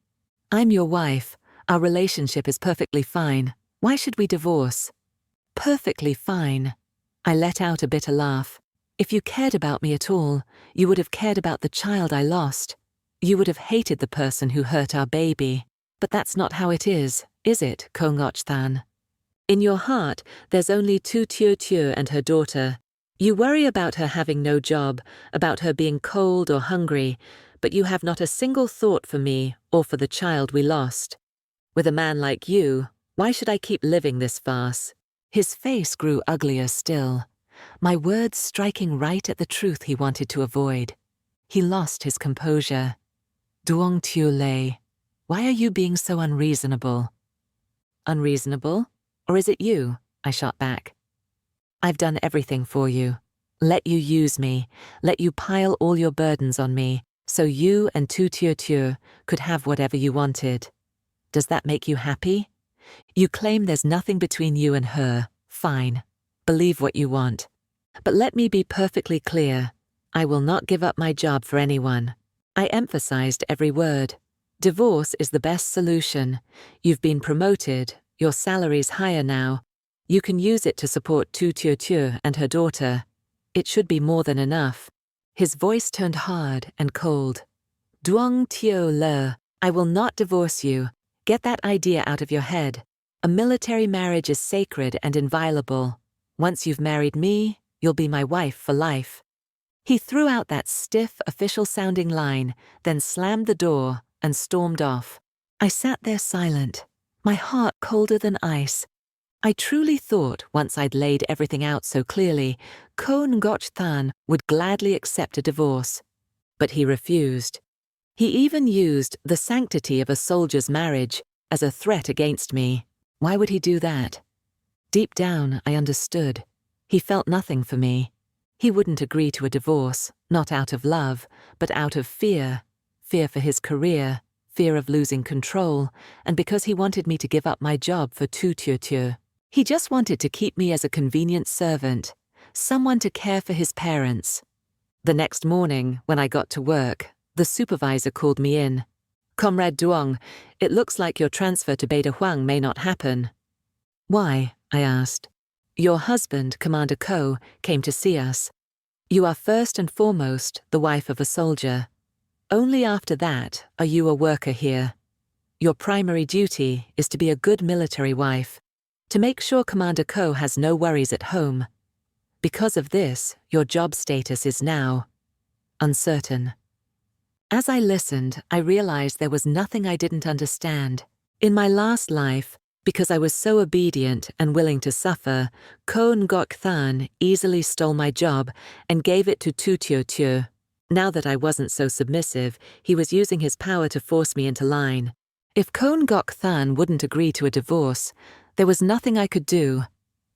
A: "I'm your wife. Our relationship is perfectly fine. Why should we divorce?" "Perfectly fine." I let out a bitter laugh. "If you cared about me at all, you would have cared about the child I lost. You would have hated the person who hurt our baby. But that's not how it is it, Kongoc Than?" In your heart, there's only Tu Tieu and her daughter. You worry about her having no job, about her being cold or hungry, but you have not a single thought for me or for the child we lost. With a man like you, why should I keep living this farce? His face grew uglier still, my words striking right at the truth he wanted to avoid. He lost his composure. Duong Tieu Lei, why are you being so unreasonable? Unreasonable? Or is it you? I shot back. I've done everything for you. Let you use me, let you pile all your burdens on me, so you and Tu Tieu could have whatever you wanted. Does that make you happy? You claim there's nothing between you and her. Fine. Believe what you want. But let me be perfectly clear. I will not give up my job for anyone. I emphasized every word. Divorce is the best solution. You've been promoted. Your salary's higher now. You can use it to support Tu Tieu and her daughter. It should be more than enough. His voice turned hard and cold. Duong Tieu Le, I will not divorce you. Get that idea out of your head. A military marriage is sacred and inviolable. Once you've married me, you'll be my wife for life. He threw out that stiff, official-sounding line, then slammed the door and stormed off. I sat there silent, my heart colder than ice. I truly thought, once I'd laid everything out so clearly, Ko Ngoc Than would gladly accept a divorce. But he refused. He even used the sanctity of a soldier's marriage as a threat against me. Why would he do that? Deep down, I understood. He felt nothing for me. He wouldn't agree to a divorce, not out of love, but out of fear. Fear for his career, fear of losing control, and because he wanted me to give up my job for Tu Tieu. He just wanted to keep me as a convenient servant, someone to care for his parents. The next morning, when I got to work, the supervisor called me in. Comrade Duong, it looks like your transfer to Beta Huang may not happen. Why? I asked. Your husband, Commander Ko, came to see us. You are first and foremost the wife of a soldier. Only after that are you a worker here. Your primary duty is to be a good military wife, to make sure Commander Ko has no worries at home. Because of this, your job status is now uncertain. As I listened, I realized there was nothing I didn't understand. In my last life, because I was so obedient and willing to suffer, Ko Ngoc Than easily stole my job and gave it to Tu Tieu. Now that I wasn't so submissive, he was using his power to force me into line. If Ko Ngoc Than wouldn't agree to a divorce, there was nothing I could do.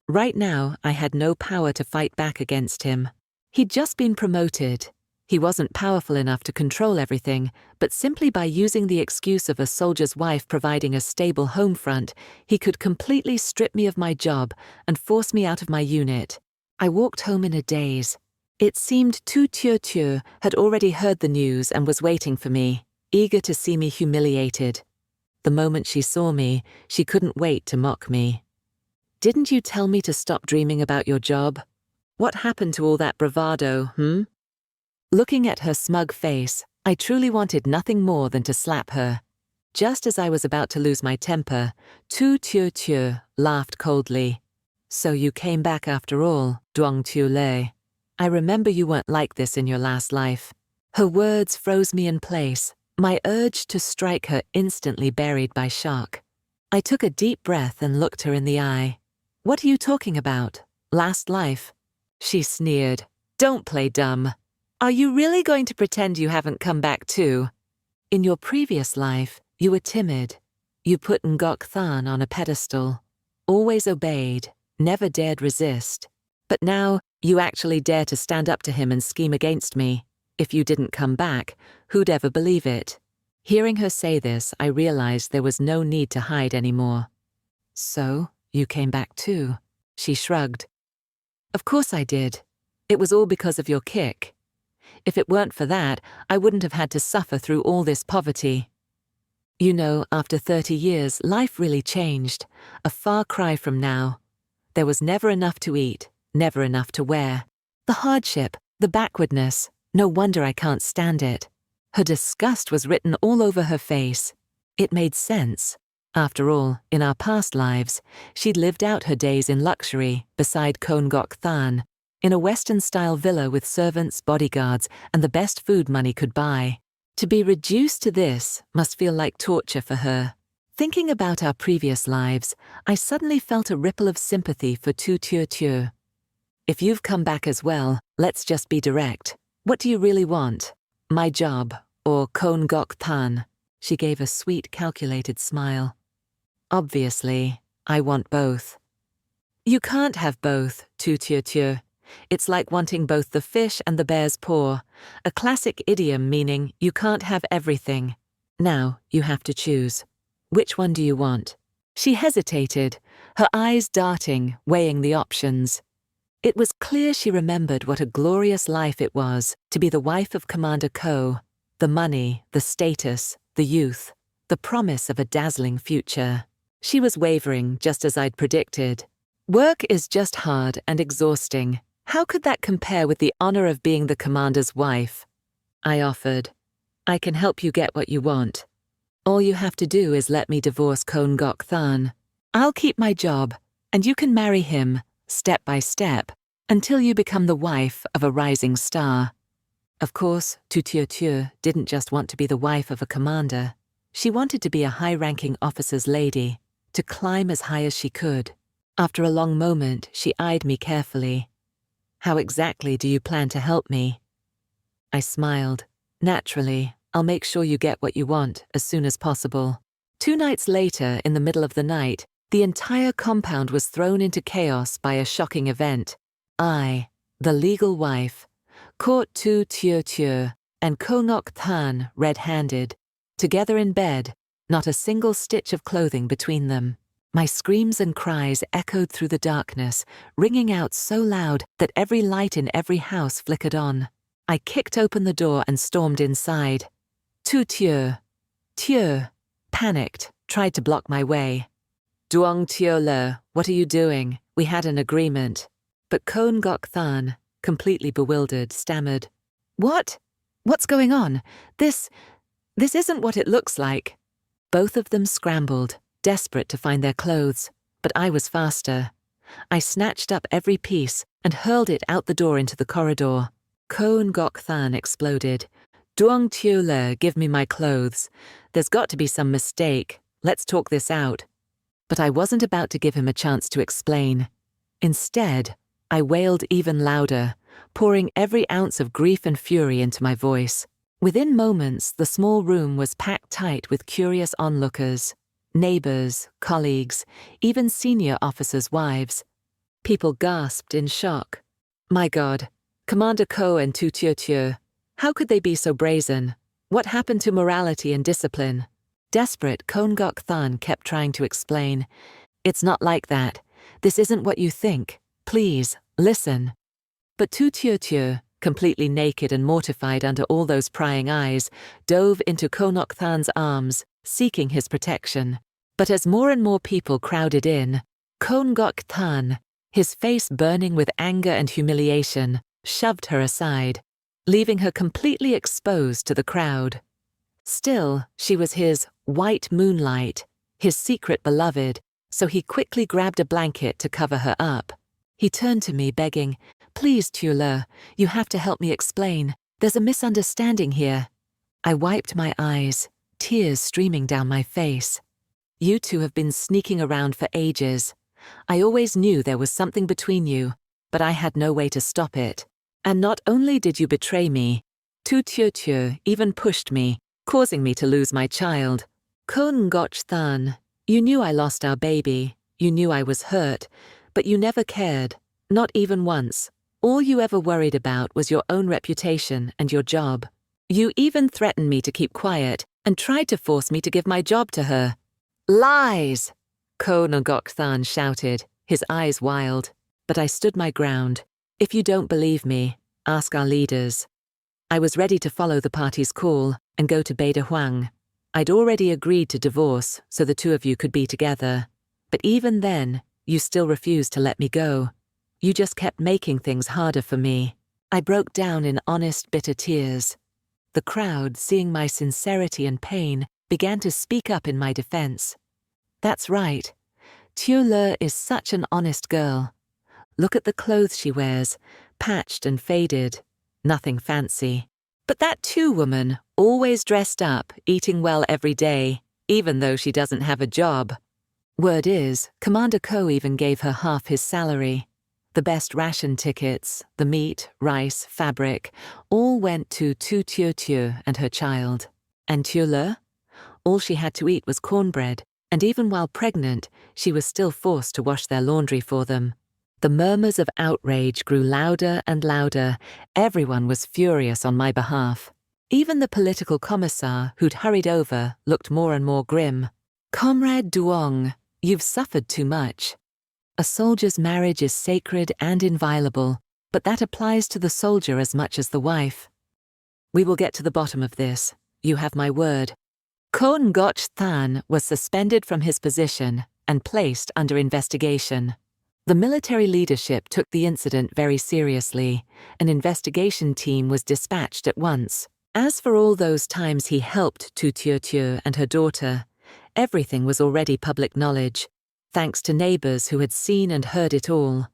A: Right now, I had no power to fight back against him. He'd just been promoted. He wasn't powerful enough to control everything, but simply by using the excuse of a soldier's wife providing a stable home front, he could completely strip me of my job and force me out of my unit. I walked home in a daze. It seemed Tu Tieu had already heard the news and was waiting for me, eager to see me humiliated. The moment she saw me, she couldn't wait to mock me. Didn't you tell me to stop dreaming about your job? What happened to all that bravado, Looking at her smug face, I truly wanted nothing more than to slap her. Just as I was about to lose my temper, Tu Tieu laughed coldly. So you came back after all, Duong Tieu Le. I remember you weren't like this in your last life. Her words froze me in place, my urge to strike her instantly buried by shock. I took a deep breath and looked her in the eye. What are you talking about? Last life? She sneered. Don't play dumb. Are you really going to pretend you haven't come back too? In your previous life, you were timid. You put Ngoc Than on a pedestal. Always obeyed, never dared resist. But now, you actually dare to stand up to him and scheme against me. If you didn't come back, who'd ever believe it? Hearing her say this, I realized there was no need to hide anymore. So, you came back too? She shrugged. Of course I did. It was all because of your kick. If it weren't for that, I wouldn't have had to suffer through all this poverty. You know, after 30 years, life really changed. A far cry from now. There was never enough to eat, never enough to wear. The hardship, the backwardness, no wonder I can't stand it. Her disgust was written all over her face. It made sense. After all, in our past lives, she'd lived out her days in luxury beside Kongok Than, in a Western-style villa with servants, bodyguards, and the best food money could buy. To be reduced to this must feel like torture for her. Thinking about our previous lives, I suddenly felt a ripple of sympathy for Tu Tue Tue. If you've come back as well, let's just be direct. What do you really want? My job, or Kongok Than? She gave a sweet, calculated smile. Obviously, I want both. You can't have both, Tu Tue Tue. It's like wanting both the fish and the bear's paw, a classic idiom meaning you can't have everything. Now you have to choose. Which one do you want? She hesitated, her eyes darting, weighing the options. It was clear she remembered what a glorious life it was to be the wife of Commander Ko, the money, the status, the youth, the promise of a dazzling future. She was wavering, just as I'd predicted. Work is just hard and exhausting. How could that compare with the honor of being the commander's wife? I offered. I can help you get what you want. All you have to do is let me divorce Kongok Than. I'll keep my job, and you can marry him, step by step, until you become the wife of a rising star. Of course, Tu Tue Tue didn't just want to be the wife of a commander. She wanted to be a high-ranking officer's lady, to climb as high as she could. After a long moment, she eyed me carefully. How exactly do you plan to help me? I smiled. Naturally, I'll make sure you get what you want as soon as possible. 2 nights later, in the middle of the night, the entire compound was thrown into chaos by a shocking event. I, the legal wife, caught Tu Tue Tue and Kongok Than red-handed, together in bed, not a single stitch of clothing between them. My screams and cries echoed through the darkness, ringing out so loud that every light in every house flickered on. I kicked open the door and stormed inside. Tu Tue, panicked, tried to block my way. Duong Tue Le, what are you doing? We had an agreement. But Kongok Than, completely bewildered, stammered. What? What's going on? This isn't what it looks like. Both of them scrambled, desperate to find their clothes, but I was faster. I snatched up every piece and hurled it out the door into the corridor. Kongok Than exploded. Duong Tue Le, give me my clothes. There's got to be some mistake. Let's talk this out. But I wasn't about to give him a chance to explain. Instead, I wailed even louder, pouring every ounce of grief and fury into my voice. Within moments, the small room was packed tight with curious onlookers. Neighbors, colleagues, even senior officers' wives. People gasped in shock. My God, Commander Ko and Tu Tue Tue, how could they be so brazen? What happened to morality and discipline? Desperate, Kongok Than kept trying to explain. It's not like that. This isn't what you think. Please, listen. But Tu Tue Tue, completely naked and mortified under all those prying eyes, dove into Kongok Than's arms, seeking his protection. But as more and more people crowded in, Kongok Than, his face burning with anger and humiliation, shoved her aside, leaving her completely exposed to the crowd. Still, she was his white moonlight, his secret beloved, so he quickly grabbed a blanket to cover her up. He turned to me, begging, Please, Tue Le, you have to help me explain. There's a misunderstanding here. I wiped my eyes, tears streaming down my face. You two have been sneaking around for ages. I always knew there was something between you, but I had no way to stop it. And not only did you betray me, Tu Tue Tue even pushed me, causing me to lose my child. Kongok Than, you knew I lost our baby, you knew I was hurt, but you never cared, not even once. All you ever worried about was your own reputation and your job. You even threatened me to keep quiet and tried to force me to give my job to her. Lies! Kongok Than shouted, his eyes wild. But I stood my ground. If you don't believe me, ask our leaders. I was ready to follow the party's call and go to Beta Huang. I'd already agreed to divorce so the two of you could be together. But even then, you still refused to let me go. You just kept making things harder for me. I broke down in honest, bitter tears. The crowd, seeing my sincerity and pain, began to speak up in my defense. That's right. Tio Le is such an honest girl. Look at the clothes she wears, patched and faded. Nothing fancy. But that Tu woman, always dressed up, eating well every day, even though she doesn't have a job. Word is, Commander Ko even gave her half his salary. The best ration tickets, the meat, rice, fabric, all went to Tu Tio Tio and her child. And Tio Le? All she had to eat was cornbread, and even while pregnant, she was still forced to wash their laundry for them. The murmurs of outrage grew louder and louder. Everyone was furious on my behalf. Even the political commissar, who'd hurried over, looked more and more grim. Comrade Duong, you've suffered too much. A soldier's marriage is sacred and inviolable, but that applies to the soldier as much as the wife. We will get to the bottom of this. You have my word. Ko Ngoc Than was suspended from his position and placed under investigation. The military leadership took the incident very seriously. An investigation team was dispatched at once. As for all those times he helped Tu Tio Tio and her daughter, everything was already public knowledge, thanks to neighbors who had seen and heard it all.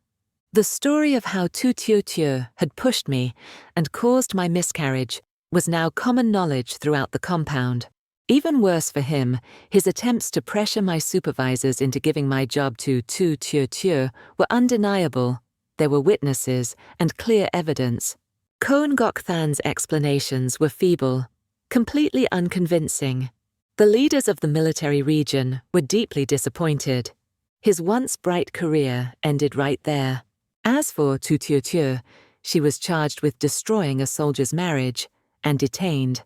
A: The story of how Tu Tio Tio had pushed me and caused my miscarriage was now common knowledge throughout the compound. Even worse for him, his attempts to pressure my supervisors into giving my job to Tu Tio Tio were undeniable. There were witnesses and clear evidence. Ko Ngoc Than's explanations were feeble, completely unconvincing. The leaders of the military region were deeply disappointed. His once bright career ended right there. As for Tu Tio Tio, she was charged with destroying a soldier's marriage and detained.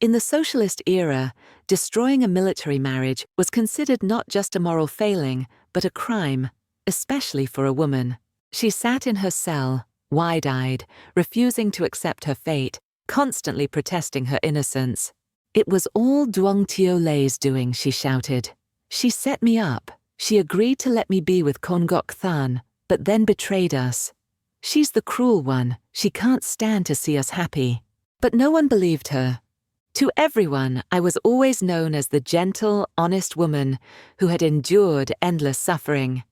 A: In the socialist era, destroying a military marriage was considered not just a moral failing, but a crime, especially for a woman. She sat in her cell, wide-eyed, refusing to accept her fate, constantly protesting her innocence. It was all Duong Tio Lei's doing, she shouted. She set me up. She agreed to let me be with Ko Ngoc Than, but then betrayed us. She's the cruel one. She can't stand to see us happy. But no one believed her. To everyone, I was always known as the gentle, honest woman who had endured endless suffering.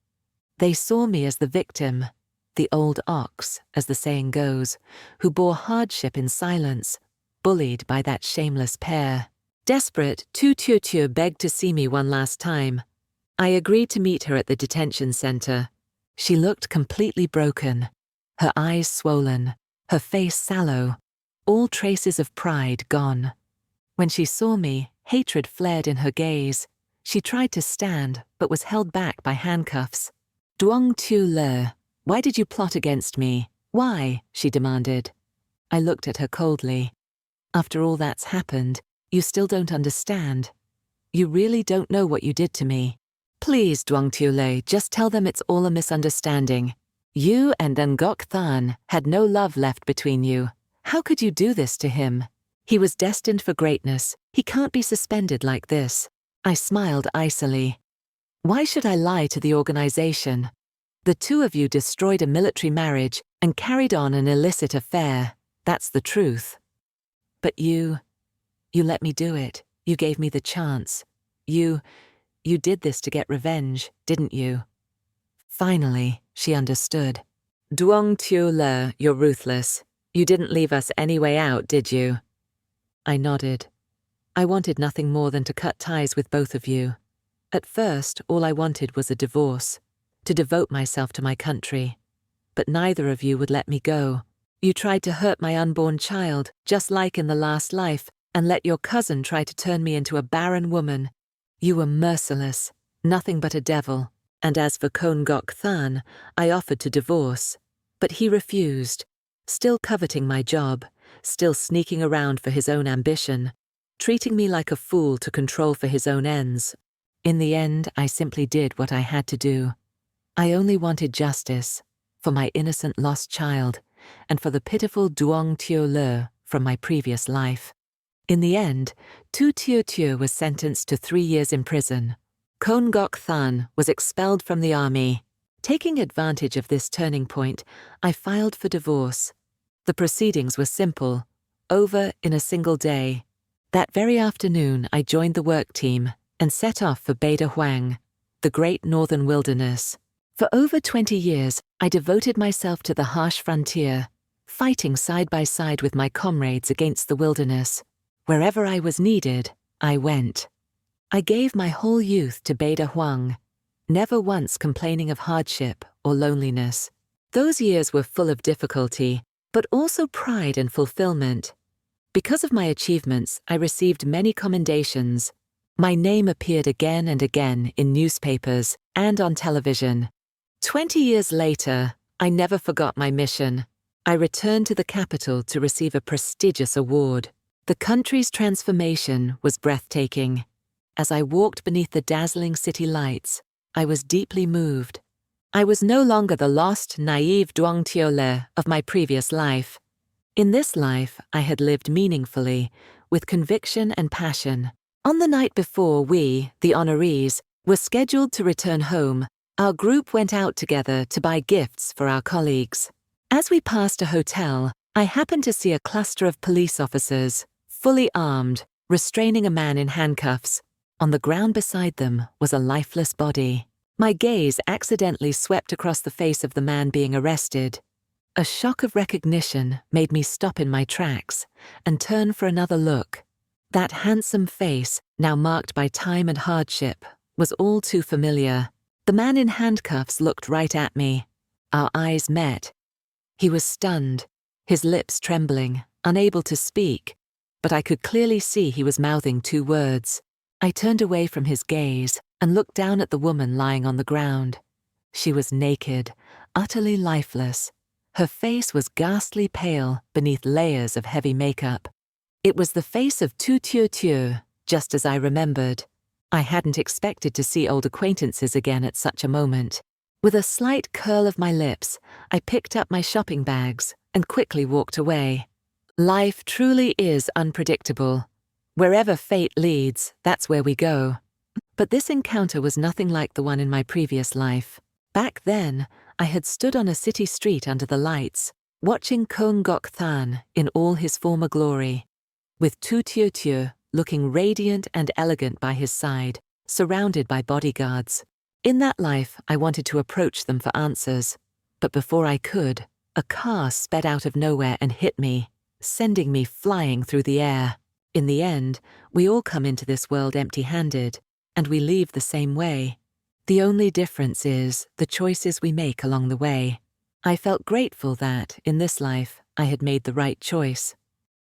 A: They saw me as the victim, the old ox, as the saying goes, who bore hardship in silence, bullied by that shameless pair. Desperate, Tu Tio Tio begged to see me one last time. I agreed to meet her at the detention center. She looked completely broken, her eyes swollen, her face sallow, all traces of pride gone. When she saw me, hatred flared in her gaze. She tried to stand, but was held back by handcuffs. Duong Tio Le, why did you plot against me? Why? She demanded. I looked at her coldly. After all that's happened, you still don't understand. You really don't know what you did to me. Please, Duong Tio Le, just tell them it's all a misunderstanding. You and Ngoc Than had no love left between you. How could you do this to him? He was destined for greatness. He can't be suspended like this. I smiled icily. Why should I lie to the organization? The two of you destroyed a military marriage and carried on an illicit affair. That's the truth. But you let me do it. You gave me the chance. You did this to get revenge, didn't you? Finally, she understood. Duong Tio Le, you're ruthless. You didn't leave us any way out, did you? I nodded. I wanted nothing more than to cut ties with both of you. At first, all I wanted was a divorce, to devote myself to my country. But neither of you would let me go. You tried to hurt my unborn child, just like in the last life, and let your cousin try to turn me into a barren woman. You were merciless, nothing but a devil. And as for Ko Ngoc Than, I offered to divorce. But he refused, still coveting my job, still sneaking around for his own ambition, treating me like a fool to control for his own ends. In the end, I simply did what I had to do. I only wanted justice, for my innocent lost child, and for the pitiful Duong Tio Le from my previous life. In the end, Tu Tio Tio was sentenced to 3 years in prison. Ko Ngoc Than was expelled from the army. Taking advantage of this turning point, I filed for divorce. The proceedings were simple, over in a single day. That very afternoon, I joined the work team and set off for Beta Huang. the great northern wilderness. For over 20 years, I devoted myself to the harsh frontier, fighting side by side with my comrades against the wilderness. Wherever I was needed, I went. I gave my whole youth to Beta Huang, never once complaining of hardship or loneliness. Those years were full of difficulty, but also pride and fulfillment. Because of my achievements, I received many commendations. My name appeared again and again in newspapers and on television. 20 years later, I never forgot my mission. I returned to the capital to receive a prestigious award. The country's transformation was breathtaking. As I walked beneath the dazzling city lights, I was deeply moved. I was no longer the lost, naive Duang Tiole of my previous life. In this life, I had lived meaningfully, with conviction and passion. On the night before we, the honorees, were scheduled to return home, our group went out together to buy gifts for our colleagues. As we passed a hotel, I happened to see a cluster of police officers, fully armed, restraining a man in handcuffs. On the ground beside them was a lifeless body. My gaze accidentally swept across the face of the man being arrested. A shock of recognition made me stop in my tracks and turn for another look. That handsome face, now marked by time and hardship, was all too familiar. The man in handcuffs looked right at me. Our eyes met. He was stunned, his lips trembling, unable to speak, but I could clearly see he was mouthing 2 words. I turned away from his gaze and looked down at the woman lying on the ground. She was naked, utterly lifeless. Her face was ghastly pale beneath layers of heavy makeup. It was the face of Tu Tieu Tieu, just as I remembered. I hadn't expected to see old acquaintances again at such a moment. With a slight curl of my lips, I picked up my shopping bags and quickly walked away. Life truly is unpredictable. Wherever fate leads, that's where we go. But this encounter was nothing like the one in my previous life. Back then, I had stood on a city street under the lights, watching Kong Gok Than in all his former glory, with Tu Tieu Tieu looking radiant and elegant by his side, surrounded by bodyguards. In that life, I wanted to approach them for answers, but before I could, a car sped out of nowhere and hit me, sending me flying through the air. In the end, we all come into this world empty-handed, and we leave the same way. The only difference is the choices we make along the way. I felt grateful that, in this life, I had made the right choice.